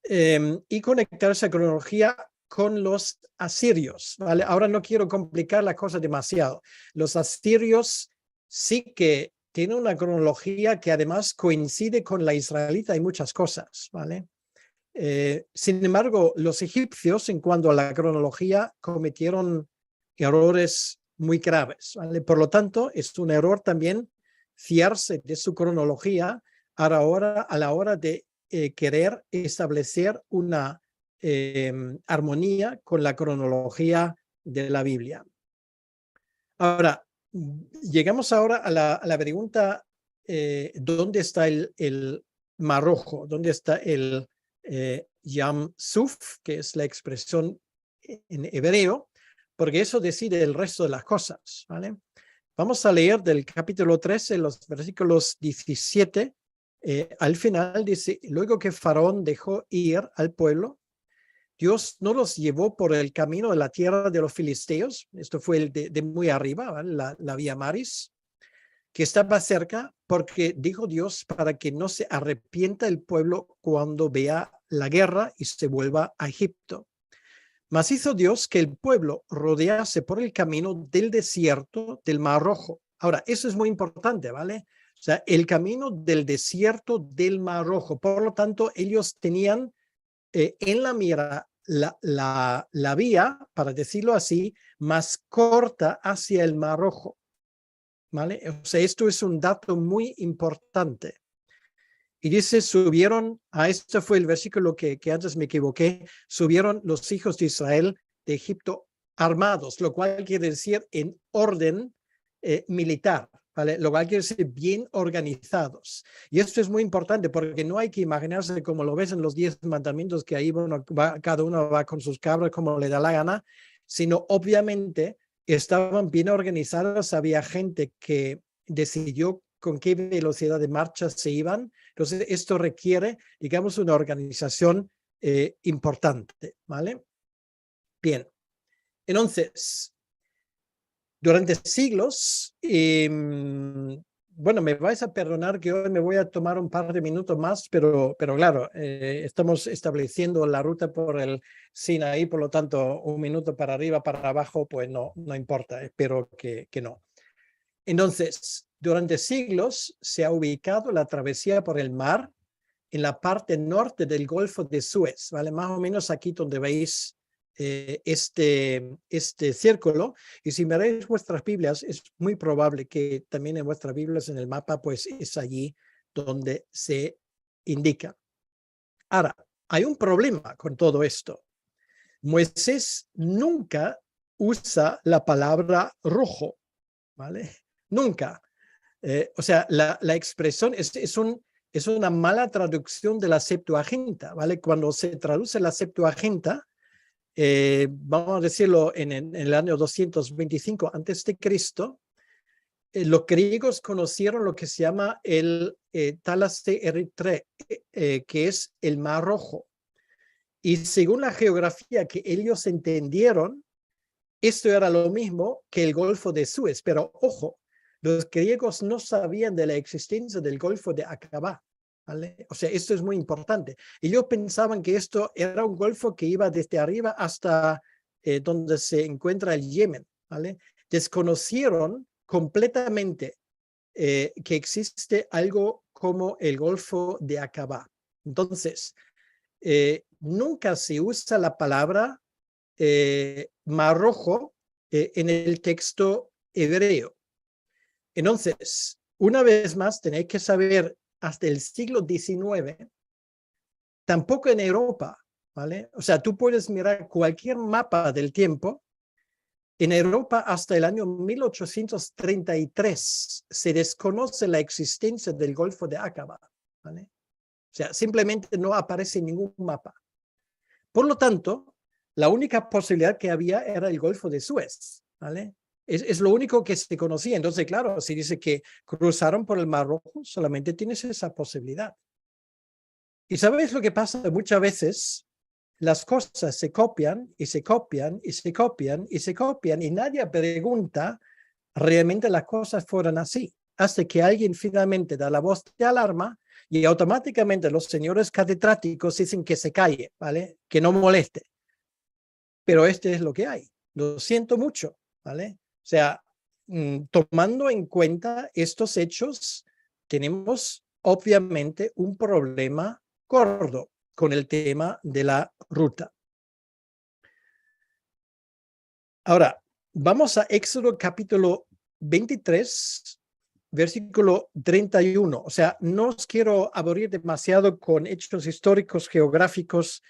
A: y conectar esa cronología con los asirios, ¿vale? Ahora no quiero complicar la cosa demasiado. Los asirios sí que tienen una cronología que además coincide con la israelita en muchas cosas, ¿vale? Sin embargo, los egipcios, en cuanto a la cronología, cometieron errores muy graves, ¿vale? Por lo tanto, es un error también fiarse de su cronología a la hora de querer establecer una armonía con la cronología de la Biblia. Ahora, llegamos ahora a la pregunta, ¿dónde está el Mar Rojo? ¿Dónde está el Yam Suf, que es la expresión en hebreo? Porque eso decide el resto de las cosas, ¿vale? Vamos a leer del capítulo 13, los versículos 17 al final. Dice, luego que Faraón dejó ir al pueblo, Dios no los llevó por el camino de la tierra de los filisteos. Esto fue el de muy arriba, ¿vale? La vía Maris, que estaba cerca, porque dijo Dios para que no se arrepienta el pueblo cuando vea la guerra y se vuelva a Egipto. Mas hizo Dios que el pueblo rodease por el camino del desierto del Mar Rojo. Ahora, eso es muy importante, ¿vale? O sea, el camino del desierto del Mar Rojo. Por lo tanto, ellos tenían en la mira la vía, para decirlo así, más corta hacia el Mar Rojo, ¿vale? O sea, esto es un dato muy importante. Y dice, esto fue el versículo que antes me equivoqué, subieron los hijos de Israel de Egipto armados, lo cual quiere decir en orden militar, ¿vale? Lo cual quiere decir bien organizados. Y esto es muy importante porque no hay que imaginarse como lo ves en los 10 mandamientos, que ahí cada uno va con sus cabras como le da la gana, sino obviamente estaban bien organizados, había gente que decidió con qué velocidad de marcha se iban. Entonces, esto requiere, digamos, una organización importante, ¿vale? Bien. Entonces, durante siglos, bueno, me vais a perdonar que hoy me voy a tomar un par de minutos más, pero claro, estamos estableciendo la ruta por el Sinaí, por lo tanto, un minuto para arriba, para abajo, pues no importa, espero que no. Entonces, durante siglos se ha ubicado la travesía por el mar en la parte norte del Golfo de Suez, ¿vale? Más o menos aquí donde veis este círculo. Y si miráis vuestras Biblias, es muy probable que también en vuestras Biblias, en el mapa, pues es allí donde se indica. Ahora, hay un problema con todo esto. Moisés nunca usa la palabra rojo, ¿vale? Nunca. O sea, la expresión es una mala traducción de la Septuaginta, ¿vale? Cuando se traduce la Septuaginta, vamos a decirlo en el año 225 antes de Cristo, los griegos conocieron lo que se llama el Talas de Eritre, que es el Mar Rojo. Y según la geografía que ellos entendieron, esto era lo mismo que el Golfo de Suez, pero ojo, los griegos no sabían de la existencia del Golfo de Aqaba, ¿vale? O sea, esto es muy importante. Ellos pensaban que esto era un golfo que iba desde arriba hasta donde se encuentra el Yemen, ¿vale? Desconocieron completamente que existe algo como el Golfo de Aqaba. Entonces, nunca se usa la palabra Mar Rojo en el texto hebreo. Entonces, una vez más, tenéis que saber, hasta el siglo XIX, tampoco en Europa, ¿vale? O sea, tú puedes mirar cualquier mapa del tiempo. En Europa, hasta el año 1833, se desconoce la existencia del Golfo de Aqaba, ¿vale? O sea, simplemente no aparece en ningún mapa. Por lo tanto, la única posibilidad que había era el Golfo de Suez, ¿vale? Es lo único que se conocía. Entonces, claro, si dice que cruzaron por el Mar Rojo, solamente tienes esa posibilidad. ¿Y sabéis lo que pasa? Muchas veces las cosas se copian y se copian y se copian y se copian y nadie pregunta realmente las cosas fueron así, hasta que alguien finalmente da la voz de alarma y automáticamente los señores catedráticos dicen que se calle, ¿vale? Que no moleste. Pero este es lo que hay. Lo siento mucho, ¿vale? O sea, tomando en cuenta estos hechos, tenemos obviamente un problema gordo con el tema de la ruta. Ahora, vamos a Éxodo capítulo 23, versículo 31. O sea, no os quiero aburrir demasiado con hechos históricos, geográficos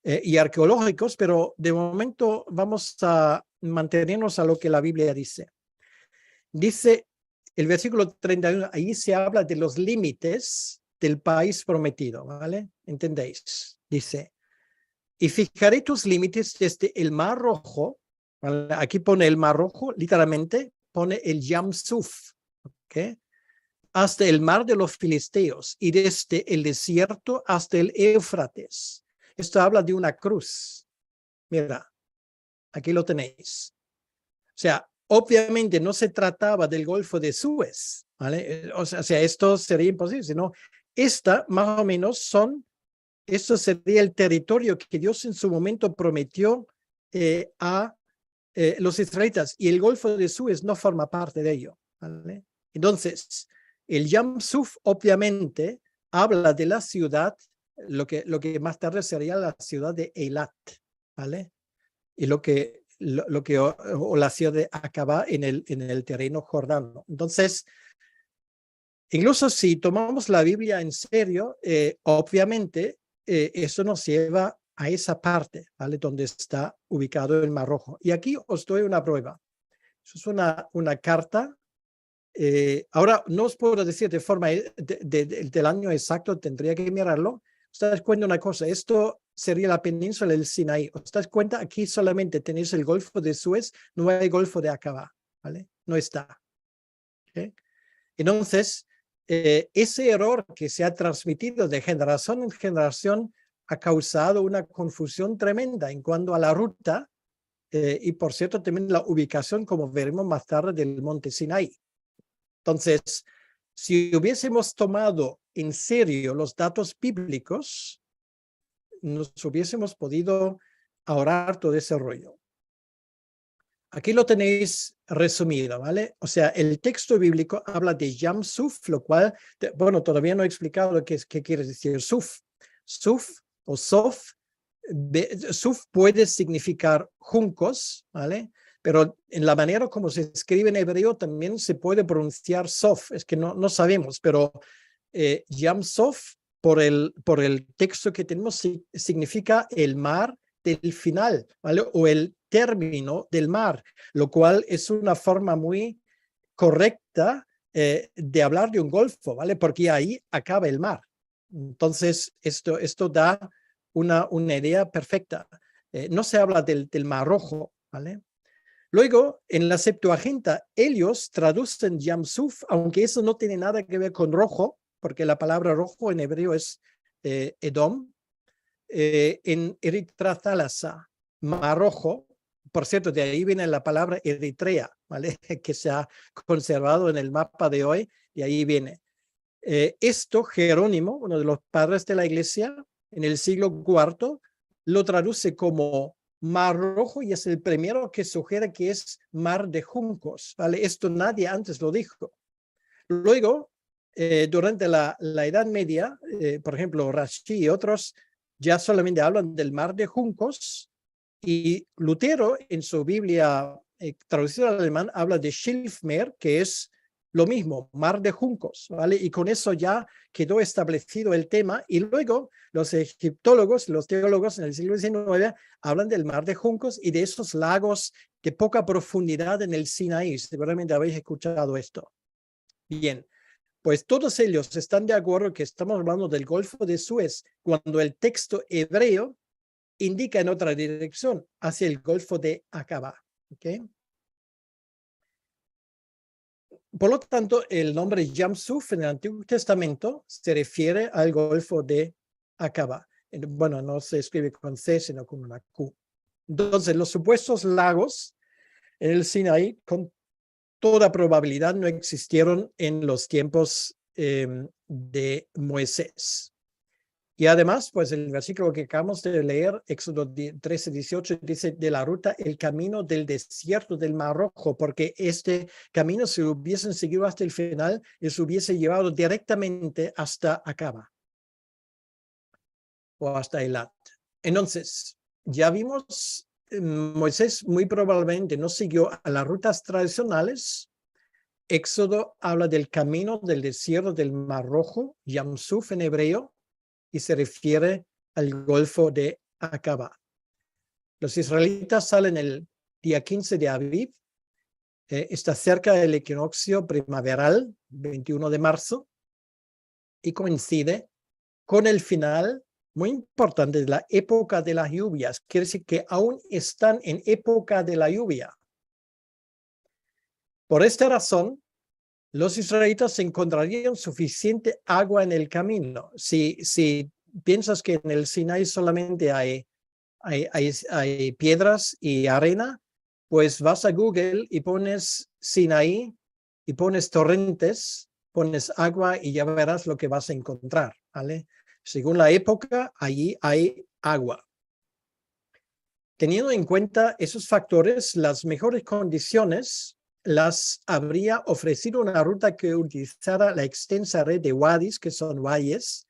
A: y arqueológicos, pero de momento vamos a mantenernos a lo que la Biblia dice. Dice el versículo 31, ahí se habla de los límites del país prometido, ¿vale? ¿Entendéis? Dice, y fijaré tus límites desde el Mar Rojo, ¿vale? Aquí pone el Mar Rojo, literalmente pone el Yam Suf, ¿ok? Hasta el mar de los filisteos y desde el desierto hasta el Éufrates. Esto habla de una cruz. Mira, aquí lo tenéis. O sea, obviamente no se trataba del Golfo de Suez, ¿vale? O sea, esto sería imposible, sino esta más o menos esto sería el territorio que Dios en su momento prometió a los israelitas, y el Golfo de Suez no forma parte de ello, ¿vale? Entonces, el Yam Suf obviamente habla de la ciudad, lo que más tarde sería la ciudad de Eilat, ¿vale? Y lo que o la ciudad de Acaba en el terreno jordano. Entonces, incluso si tomamos la Biblia en serio, obviamente eso nos lleva a esa parte, ¿vale? Donde está ubicado el Mar Rojo. Y aquí os doy una prueba. Eso es una carta. Ahora no os puedo decir de forma del año exacto, tendría que mirarlo. Os das cuenta una cosa, esto sería la península del Sinaí. Os das cuenta, aquí solamente tenéis el Golfo de Suez, no hay Golfo de Acaba, ¿vale? No está. ¿Okay? Entonces, ese error que se ha transmitido de generación en generación ha causado una confusión tremenda en cuanto a la ruta y, por cierto, también la ubicación, como veremos más tarde, del monte Sinaí. Entonces, si hubiésemos tomado en serio los datos bíblicos, nos hubiésemos podido ahorrar todo ese rollo. Aquí lo tenéis resumido, ¿vale? O sea, el texto bíblico habla de Yam Suf, lo cual, bueno, todavía no he explicado qué quiere decir Suf. Suf o Sof, Suf puede significar juncos, ¿vale? Pero en la manera como se escribe en hebreo también se puede pronunciar Sof, es que no sabemos, pero Yam Sof, por el texto que tenemos, significa el mar del final, ¿vale? O el término del mar, lo cual es una forma muy correcta de hablar de un golfo, ¿vale? Porque ahí acaba el mar. Entonces, esto da una idea perfecta. No se habla del Mar Rojo, ¿vale? Luego, en la Septuaginta, ellos traducen Yam Suf, aunque eso no tiene nada que ver con rojo, porque la palabra rojo en hebreo es Edom, en Eritrathalasa, Mar Rojo. Por cierto, de ahí viene la palabra Eritrea, ¿vale? Que se ha conservado en el mapa de hoy, y ahí viene. Esto, Jerónimo, uno de los padres de la iglesia, en el siglo IV, lo traduce como Mar Rojo y es el primero que sugiere que es mar de juncos, ¿vale? Esto nadie antes lo dijo. Luego, durante la Edad Media, por ejemplo, Rashi y otros ya solamente hablan del mar de juncos, y Lutero en su Biblia traducida al alemán habla de Schilfmeer, que es lo mismo, mar de juncos, ¿vale? Y con eso ya quedó establecido el tema, y luego los egiptólogos, los teólogos en el siglo XIX hablan del mar de juncos y de esos lagos de poca profundidad en el Sinaí. Seguramente habéis escuchado esto. Bien, pues todos ellos están de acuerdo que estamos hablando del Golfo de Suez cuando el texto hebreo indica en otra dirección, hacia el Golfo de Acaba. ¿Okay? Por lo tanto, el nombre Yam Suf en el Antiguo Testamento se refiere al Golfo de Acaba. Bueno, no se escribe con C, sino con una Q. Entonces, los supuestos lagos en el Sinaí, con toda probabilidad, no existieron en los tiempos de Moisés. Y además, pues el versículo que acabamos de leer, Éxodo 13:18, dice de la ruta, el camino del desierto del Mar Rojo, porque este camino, si lo hubiesen seguido hasta el final, les hubiese llevado directamente hasta Acaba o hasta Eilat. Entonces, ya vimos, Moisés muy probablemente no siguió a las rutas tradicionales. Éxodo habla del camino del desierto del Mar Rojo, Yam Suf en hebreo, y se refiere al Golfo de Acaba. Los israelitas salen el día 15 de Aviv, está cerca del equinoccio primaveral, 21 de marzo, y coincide con el final muy importante de la época de las lluvias. Quiere decir que aún están en época de la lluvia. Por esta razón, los israelitas encontrarían suficiente agua en el camino. Si piensas que en el Sinaí solamente hay piedras y arena, pues vas a Google y pones Sinaí y pones torrentes, pones agua y ya verás lo que vas a encontrar, ¿vale? Según la época, allí hay agua. Teniendo en cuenta esos factores, las mejores condiciones las habría ofrecido una ruta que utilizara la extensa red de wadis, que son valles,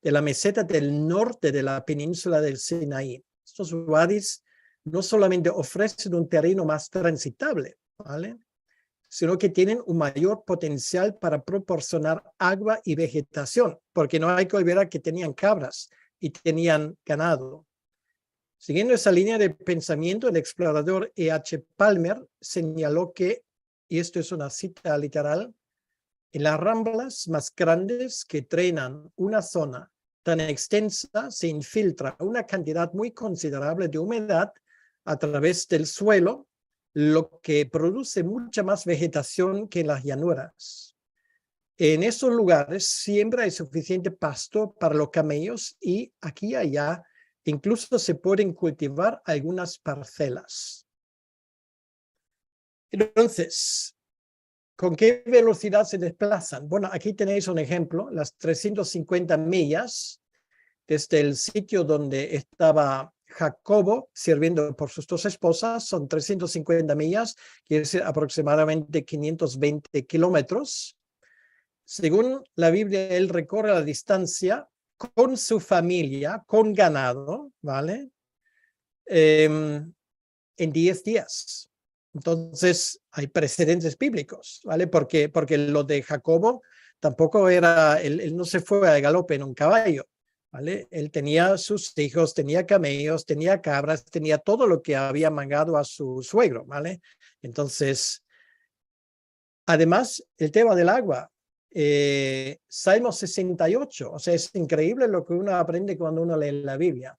A: de la meseta del norte de la península del Sinaí. estos wadis no solamente ofrecen un terreno más transitable, ¿vale?, sino que tienen un mayor potencial para proporcionar agua y vegetación, porque no hay que olvidar que tenían cabras y tenían ganado. Siguiendo esa línea de pensamiento, el explorador E.H. Palmer señaló que, y esto es una cita literal, en las ramblas más grandes que drenan una zona tan extensa se infiltra una cantidad muy considerable de humedad a través del suelo, lo que produce mucha más vegetación que en las llanuras. En esos lugares siempre hay suficiente pasto para los camellos y aquí y allá incluso se pueden cultivar algunas parcelas. Entonces, ¿con qué velocidad se desplazan? Bueno, aquí tenéis un ejemplo, las 350 millas desde el sitio donde estaba Jacobo sirviendo por sus dos esposas, son 350 millas, quiere decir aproximadamente 520 kilómetros. Según la Biblia, él recorre la distancia con su familia, con ganado, ¿vale? En 10 días. Entonces, hay precedentes bíblicos, ¿vale? Porque lo de Jacobo tampoco era, él no se fue a galope en un caballo, ¿vale? Él tenía sus hijos, tenía camellos, tenía cabras, tenía todo lo que había mangado a su suegro, ¿vale? Entonces, además, el tema del agua, Salmo 68, o sea, es increíble lo que uno aprende cuando uno lee la Biblia.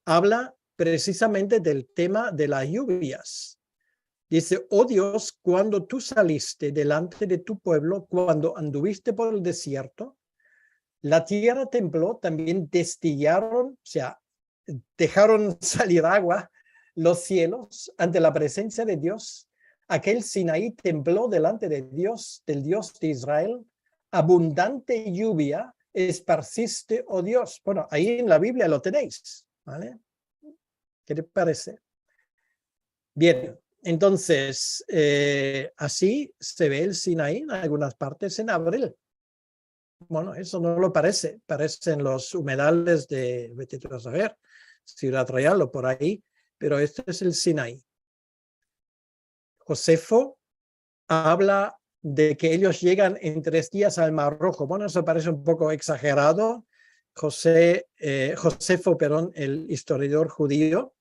A: Habla precisamente del tema de las lluvias. Dice, oh Dios, cuando tú saliste delante de tu pueblo, cuando anduviste por el desierto, la tierra tembló, también destillaron, o sea, dejaron salir agua los cielos ante la presencia de Dios. Aquel Sinaí tembló delante de Dios, del Dios de Israel. Abundante lluvia esparciste, oh Dios. Bueno, ahí en la Biblia lo tenéis, ¿vale? ¿Qué te parece? Bien, entonces, así se ve el Sinaí en algunas partes en abril. Bueno, eso no lo parece, parecen los humedales de, vete tú a saber, Ciudad Real o por ahí, pero este es el Sinaí. Josefo habla de que ellos llegan en 3 días al Mar Rojo. Bueno, eso parece un poco exagerado. Josefo, perdón, el historiador judío,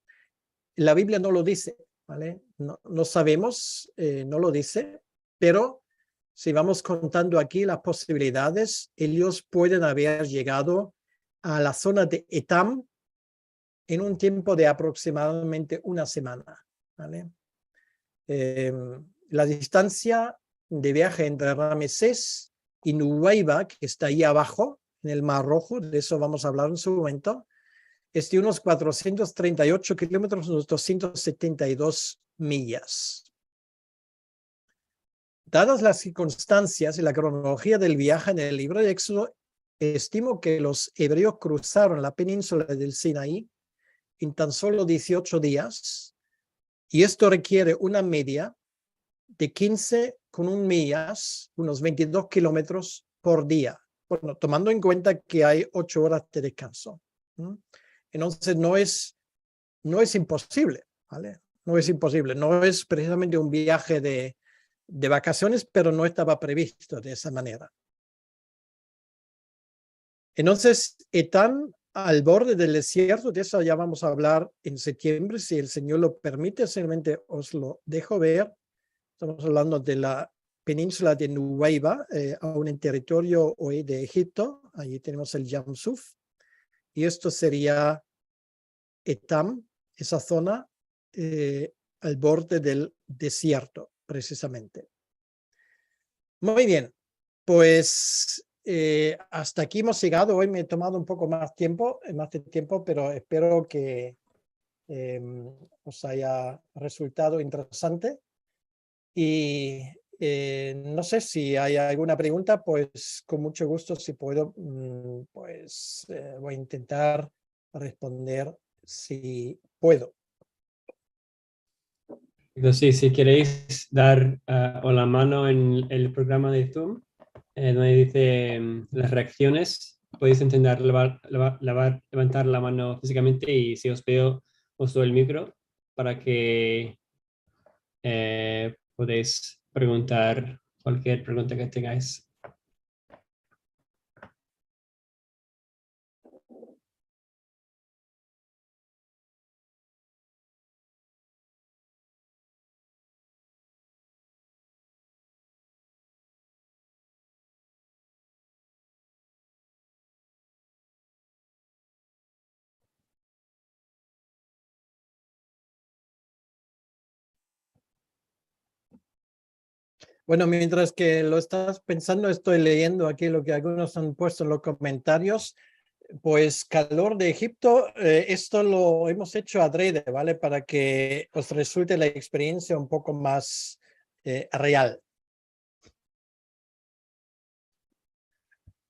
A: la Biblia no lo dice, ¿vale? No sabemos, no lo dice, pero si vamos contando aquí las posibilidades, ellos pueden haber llegado a la zona de Etam en un tiempo de aproximadamente una semana, ¿vale? La distancia de viaje entre Ramesés y Nuweiba, que está ahí abajo, en el Mar Rojo, de eso vamos a hablar en su momento, es de unos 438 kilómetros, unos 272 millas. Dadas las circunstancias y la cronología del viaje en el libro de Éxodo, estimo que los hebreos cruzaron la península del Sinaí en tan solo 18 días, y esto requiere una media de 15,1 millas, unos 22 kilómetros por día. Bueno, tomando en cuenta que hay 8 horas de descanso. Entonces no es imposible, ¿vale? No es imposible, no es precisamente un viaje de vacaciones, pero no estaba previsto de esa manera. Entonces, están al borde del desierto, de eso ya vamos a hablar en septiembre, si el Señor lo permite, simplemente os lo dejo ver. Estamos hablando de la península de Nuweiba, aún en territorio hoy de Egipto. Allí tenemos el Yam Suf. Y esto sería Etam, esa zona al borde del desierto, precisamente. Muy bien, pues hasta aquí hemos llegado. Hoy me he tomado un poco más de tiempo, pero espero que os haya resultado interesante. Y no sé si hay alguna pregunta, pues con mucho gusto, si puedo, pues voy a intentar responder si puedo.
B: Sí, si queréis dar o la mano en el programa de Zoom, donde dice las reacciones, podéis intentar levantar la mano físicamente y si os veo uso el micro para que podéis preguntar cualquier pregunta que tengáis.
A: Bueno, mientras que lo estás pensando, estoy leyendo aquí lo que algunos han puesto en los comentarios. Pues calor de Egipto, esto lo hemos hecho adrede, ¿vale? Para que os resulte la experiencia un poco más real.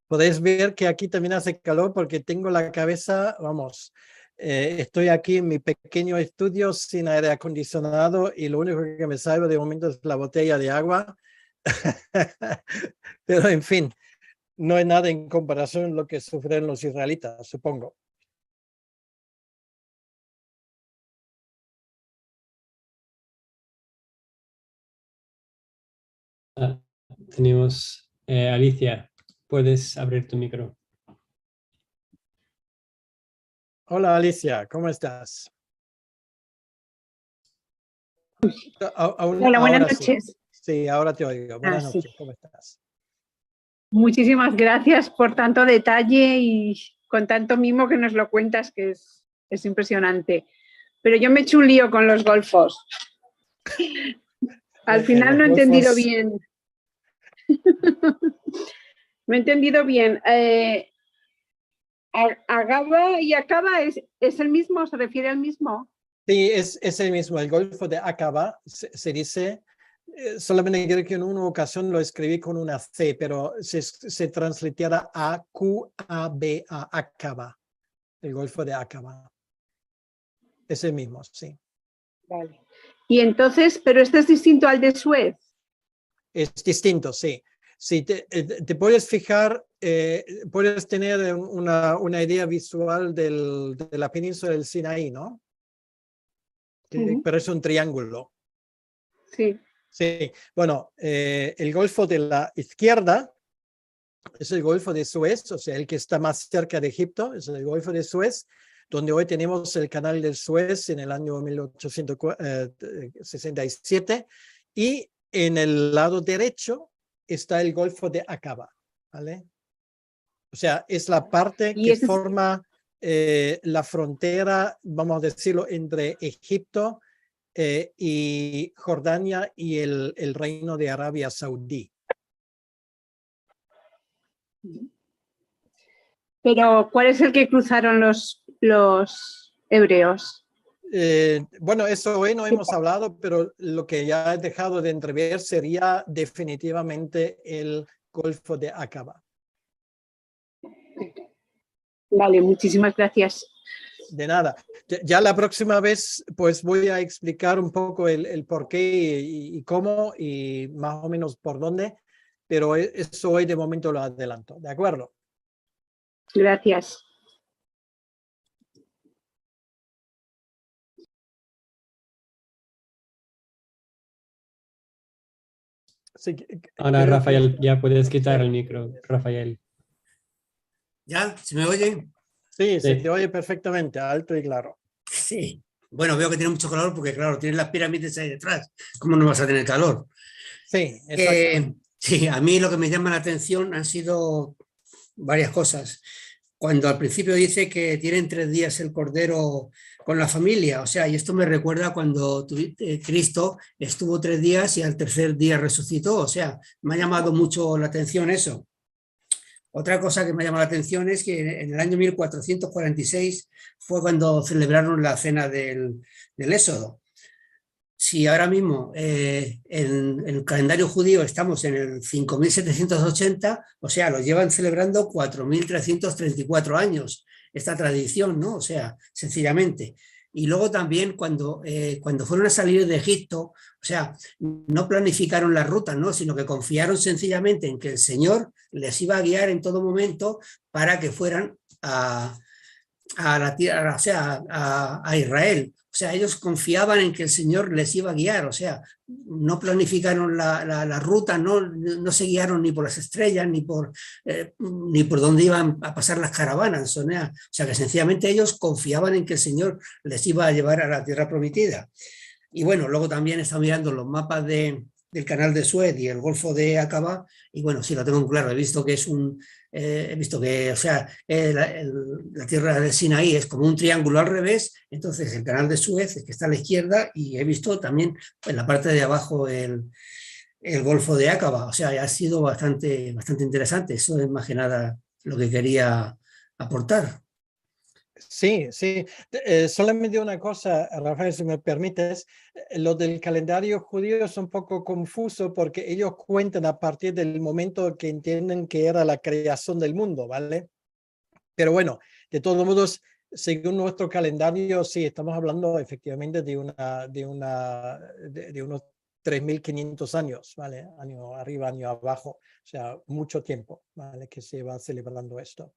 A: Podéis ver que aquí también hace calor porque tengo la cabeza, vamos, estoy aquí en mi pequeño estudio sin aire acondicionado y lo único que me salvo de momento es la botella de agua. Pero en fin, no hay nada en comparación con lo que sufren los israelitas, supongo.
B: Tenemos Alicia, puedes abrir tu micro.
A: Hola Alicia, ¿cómo estás?
C: Hola, buenas noches.
A: Sí, ahora te oigo. Buenas noches, ¿cómo estás?
C: Muchísimas gracias por tanto detalle y con tanto mimo que nos lo cuentas, que es impresionante. Pero yo me he hecho un lío con los golfos. Al final no he entendido bien. No he entendido bien. ¿Agaba y Acaba es el mismo? ¿Se refiere al mismo?
A: Sí, es el mismo. El Golfo de Aqaba se dice, solamente creo que en una ocasión lo escribí con una C, pero se translitera A-Q-A-B-A, Aqaba. El Golfo de Aqaba. Es el mismo, sí.
C: Vale. Y entonces, ¿pero este es distinto al de Suez?
A: Es distinto, sí. Si te puedes fijar, puedes tener una idea visual de la península del Sinaí, ¿no? Pero es un triángulo.
C: Sí.
A: Sí, bueno, el Golfo de la izquierda es el Golfo de Suez, o sea, el que está más cerca de Egipto, es el Golfo de Suez, donde hoy tenemos el Canal del Suez en el año 1867, y en el lado derecho está el Golfo de Aqaba, ¿vale? O sea, es la parte que forma la frontera, vamos a decirlo, entre Egipto y Jordania y el Reino de Arabia Saudí.
C: Pero, ¿cuál es el que cruzaron los hebreos?
A: Bueno, eso hoy no hemos hablado, pero lo que ya he dejado de entrever sería definitivamente el Golfo de Aqaba.
C: Vale, muchísimas gracias.
A: De nada. Ya la próxima vez pues voy a explicar un poco el por qué y cómo y más o menos por dónde, pero eso hoy de momento lo adelanto. ¿De acuerdo?
C: Gracias.
A: Sí,
B: ahora, Rafael, ya puedes quitar el micro, Rafael.
D: ¿Ya? ¿Se me oye?
A: Sí, se te oye perfectamente, alto y claro.
D: Sí. Bueno, veo que tiene mucho calor porque, claro, tienes las pirámides ahí detrás. ¿Cómo no vas a tener calor?
A: Sí, exacto.
D: Sí, a mí lo que me llama la atención han sido varias cosas. Cuando al principio dice que tienen 3 días el Cordero con la familia, o sea, y esto me recuerda cuando Cristo estuvo 3 días y al tercer día resucitó, o sea, me ha llamado mucho la atención eso. Otra cosa que me llama la atención es que en el año 1446 fue cuando celebraron la cena del Éxodo. Si ahora mismo en el calendario judío estamos en el 5780, o sea, lo llevan celebrando 4334 años, esta tradición, ¿no? O sea, sencillamente. Y luego también cuando fueron a salir de Egipto, o sea, no planificaron la ruta, ¿no? Sino que confiaron sencillamente en que el Señor les iba a guiar en todo momento para que fueran a la tierra, o sea, a Israel. O sea, ellos confiaban en que el Señor les iba a guiar, o sea, no planificaron la ruta, no se guiaron ni por las estrellas, ni por dónde iban a pasar las caravanas. O sea, que sencillamente ellos confiaban en que el Señor les iba a llevar a la tierra prometida. Y bueno, luego también he estado mirando los mapas del canal de Suez y el Golfo de Aqaba, y bueno, sí, lo tengo claro, he visto que o sea, la tierra del Sinaí es como un triángulo al revés, entonces el canal de Suez es que está a la izquierda, y he visto también en la parte de abajo el Golfo de Aqaba, o sea, ha sido bastante interesante. Eso es más que nada lo que quería aportar.
A: Sí, sí. Solamente una cosa, Rafael, si me permites, lo del calendario judío es un poco confuso porque ellos cuentan a partir del momento que entienden que era la creación del mundo, ¿vale? Pero bueno, de todos modos, según nuestro calendario, sí, estamos hablando efectivamente de unos 3.500 años, ¿vale? Año arriba, año abajo, o sea, mucho tiempo, ¿vale? Que se va celebrando esto.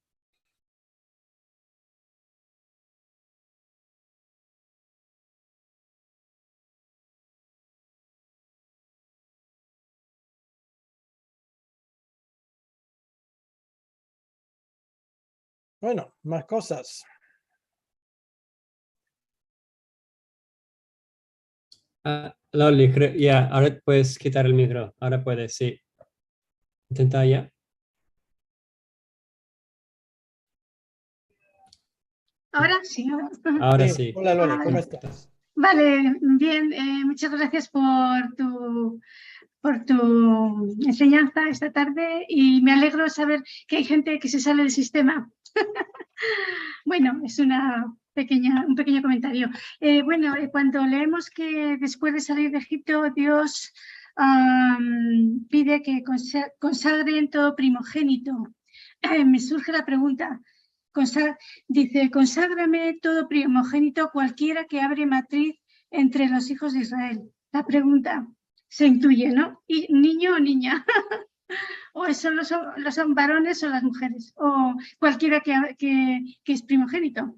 A: Bueno, más cosas.
B: Loli, ya, ahora puedes quitar el micro. Ahora puedes, sí. Intenta ya.
E: Ahora sí.
B: Ahora
A: Sí.
B: sí.
A: Hola Loli, ¿cómo estás?
E: Vale, bien. Muchas gracias por tu enseñanza esta tarde, y me alegro saber que hay gente que se sale del sistema. Bueno, es un pequeño comentario. Cuando leemos que después de salir de Egipto, Dios pide que consagren todo primogénito, me surge la pregunta. Dice, conságrame todo primogénito, cualquiera que abre matriz entre los hijos de Israel. La pregunta se intuye, ¿no? ¿Y niño o niña? O son varones o las mujeres, o cualquiera que es primogénito.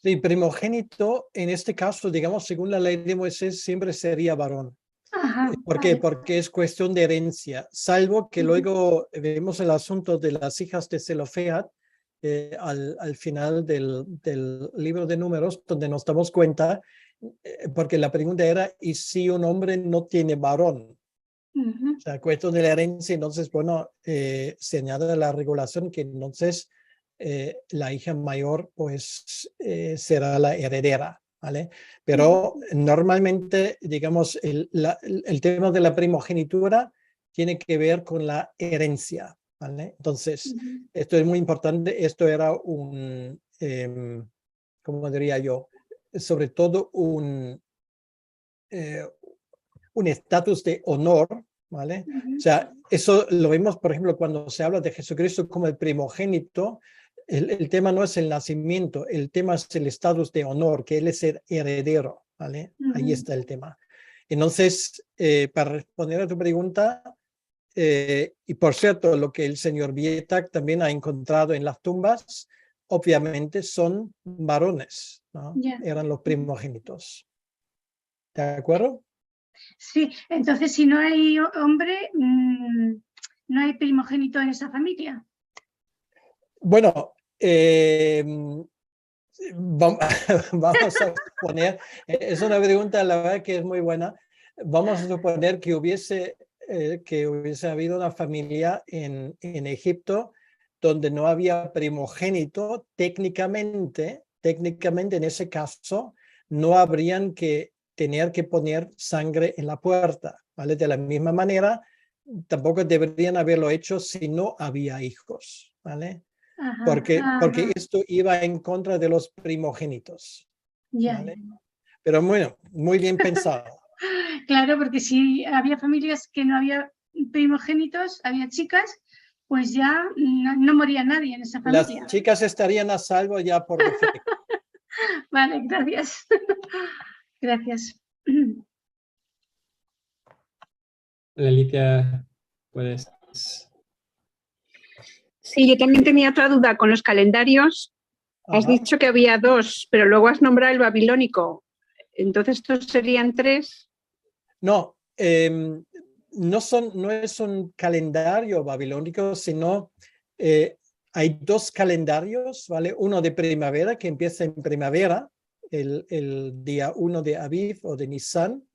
A: Sí, primogénito, en este caso, digamos, según la ley de Moisés, siempre sería varón.
E: Ajá,
A: ¿Por qué? Porque es cuestión de herencia, salvo que luego vemos el asunto de las hijas de Zelofehad al final del libro de Números, donde nos damos cuenta, porque la pregunta era, ¿y si un hombre no tiene varón? O sea, cuestión de la herencia, entonces, bueno, se añade a la regulación que entonces la hija mayor, pues, será la heredera, ¿vale? Pero normalmente, digamos, el tema de la primogenitura tiene que ver con la herencia, ¿vale? Entonces, esto es muy importante. Esto era ¿cómo diría yo? Sobre todo un estatus de honor, ¿vale? O sea, eso lo vemos, por ejemplo, cuando se habla de Jesucristo como el primogénito. El tema no es el nacimiento, el tema es el estatus de honor, que él es el heredero, ¿vale? Ahí está el tema. Entonces, para responder a tu pregunta, y por cierto, lo que el señor Vietak también ha encontrado en las tumbas, obviamente son varones, ¿no? Eran los primogénitos. ¿De acuerdo?
E: Sí, entonces si no hay hombre, no hay primogénito en esa familia.
A: Bueno, vamos a suponer, es una pregunta la verdad que es muy buena. Vamos a suponer que hubiese habido una familia en Egipto donde no había primogénito. Técnicamente en ese caso no habrían que tener que poner sangre en la puerta, ¿vale? De la misma manera, tampoco deberían haberlo hecho si no había hijos, ¿vale? Porque esto iba en contra de los primogénitos, ¿vale? Pero bueno, muy bien pensado.
E: Claro, porque si había familias que no había primogénitos, había chicas, pues ya no moría nadie en esa familia.
A: Las chicas estarían a salvo ya por defecto.
E: Vale, gracias. Gracias.
B: Lelitia, puedes.
C: Sí, yo también tenía otra duda con los calendarios. Has dicho que había dos, pero luego has nombrado el babilónico. Entonces, ¿estos serían 3?
A: No, no es un calendario babilónico, sino hay 2 calendarios, ¿vale? Uno de primavera que empieza en primavera, el día 1 de Aviv o de Nisan,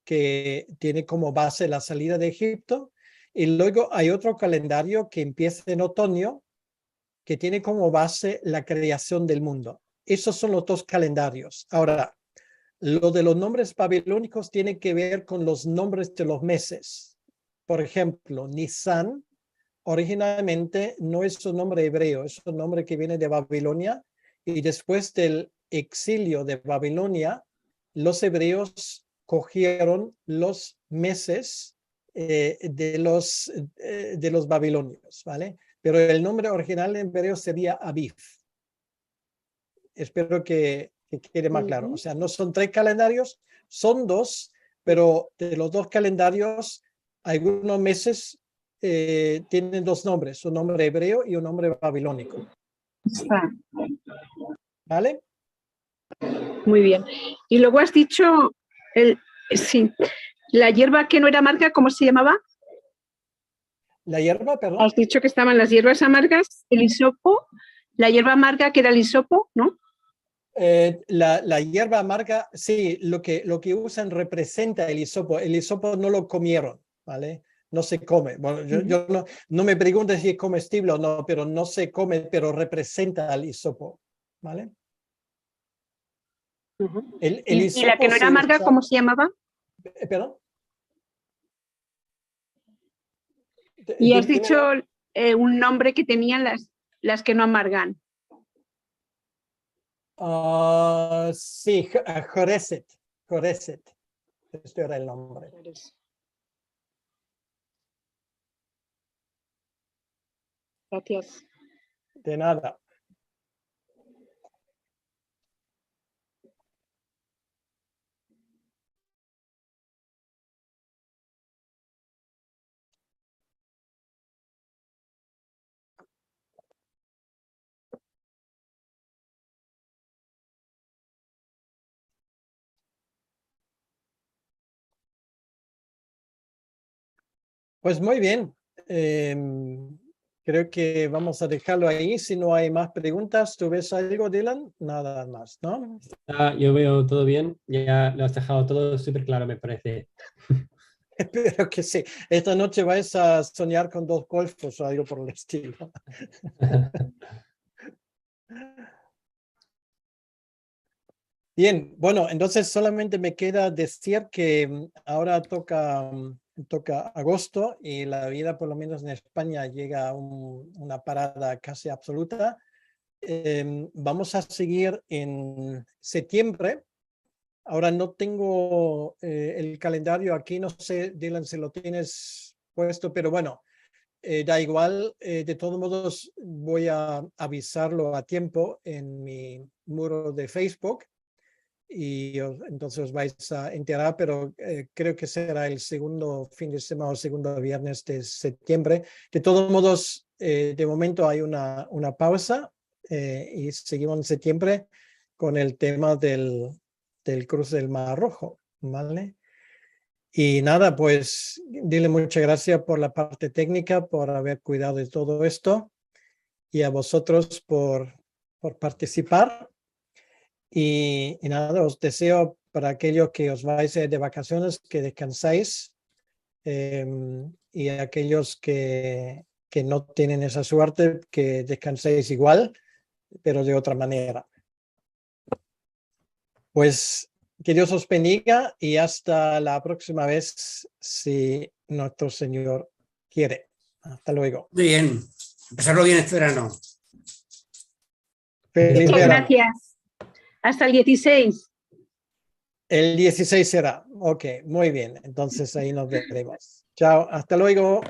A: que tiene como base la salida de Egipto, y luego hay otro calendario que empieza en otoño, que tiene como base la creación del mundo. Esos son los 2 calendarios. Ahora, lo de los nombres babilónicos tiene que ver con los nombres de los meses. Por ejemplo, Nisan originalmente no es un nombre hebreo, es un nombre que viene de Babilonia, y después del exilio de Babilonia, los hebreos cogieron los meses de los babilonios, ¿vale? Pero el nombre original en hebreo sería Aviv. Espero que quede más claro. O sea, no son 3 calendarios, son 2, pero de los 2 calendarios, algunos meses tienen 2 nombres, un nombre hebreo y un nombre babilónico. ¿Vale?
C: Muy bien. Y luego has dicho, sí, la hierba que no era amarga, ¿cómo se llamaba?
A: La hierba, perdón.
C: Has dicho que estaban las hierbas amargas, el hisopo, la hierba amarga que era el hisopo, ¿no?
A: La hierba amarga, sí, lo que usan representa el hisopo. El hisopo no lo comieron, ¿vale? No se come. Bueno, yo no me pregunto si es comestible o no, pero no se come, pero representa al hisopo, ¿vale?
C: ¿Y la que no era amarga, cómo se llamaba?
A: ¿Perdón?
C: Y has dicho un nombre que tenían las que no amargan.
A: Sí, Joreset. Este era el nombre.
C: Gracias.
A: De nada. Pues muy bien. Creo que vamos a dejarlo ahí. Si no hay más preguntas, ¿tú ves algo, Dylan? Nada más, ¿no?
B: Yo veo todo bien. Ya lo has dejado todo súper claro, me parece.
A: Espero que sí. Esta noche vais a soñar con 2 golfos o algo por el estilo. Bien, bueno, entonces solamente me queda decir que ahora toca agosto y la vida, por lo menos en España, llega a una parada casi absoluta. Vamos a seguir en septiembre. Ahora no tengo el calendario aquí, no sé, Dylan, si lo tienes puesto, pero bueno, da igual. De todos modos, voy a avisarlo a tiempo en mi muro de Facebook. Y entonces os vais a enterar, pero creo que será el segundo fin de semana o segundo viernes de septiembre. De todos modos, de momento hay una pausa y seguimos en septiembre con el tema del cruce del Mar Rojo, ¿vale? Y nada, pues dile muchas gracias por la parte técnica, por haber cuidado de todo esto y a vosotros por participar. Y nada, os deseo para aquellos que os vais de vacaciones que descansáis y aquellos que no tienen esa suerte que descanséis igual, pero de otra manera. Pues que Dios os bendiga y hasta la próxima vez, si nuestro Señor quiere. Hasta luego.
D: Muy bien. Pasarlo bien este verano.
A: Feliz verano.
C: Gracias. Hasta el 16.
A: El 16 será. Ok, muy bien. Entonces ahí nos veremos. Chao, hasta luego.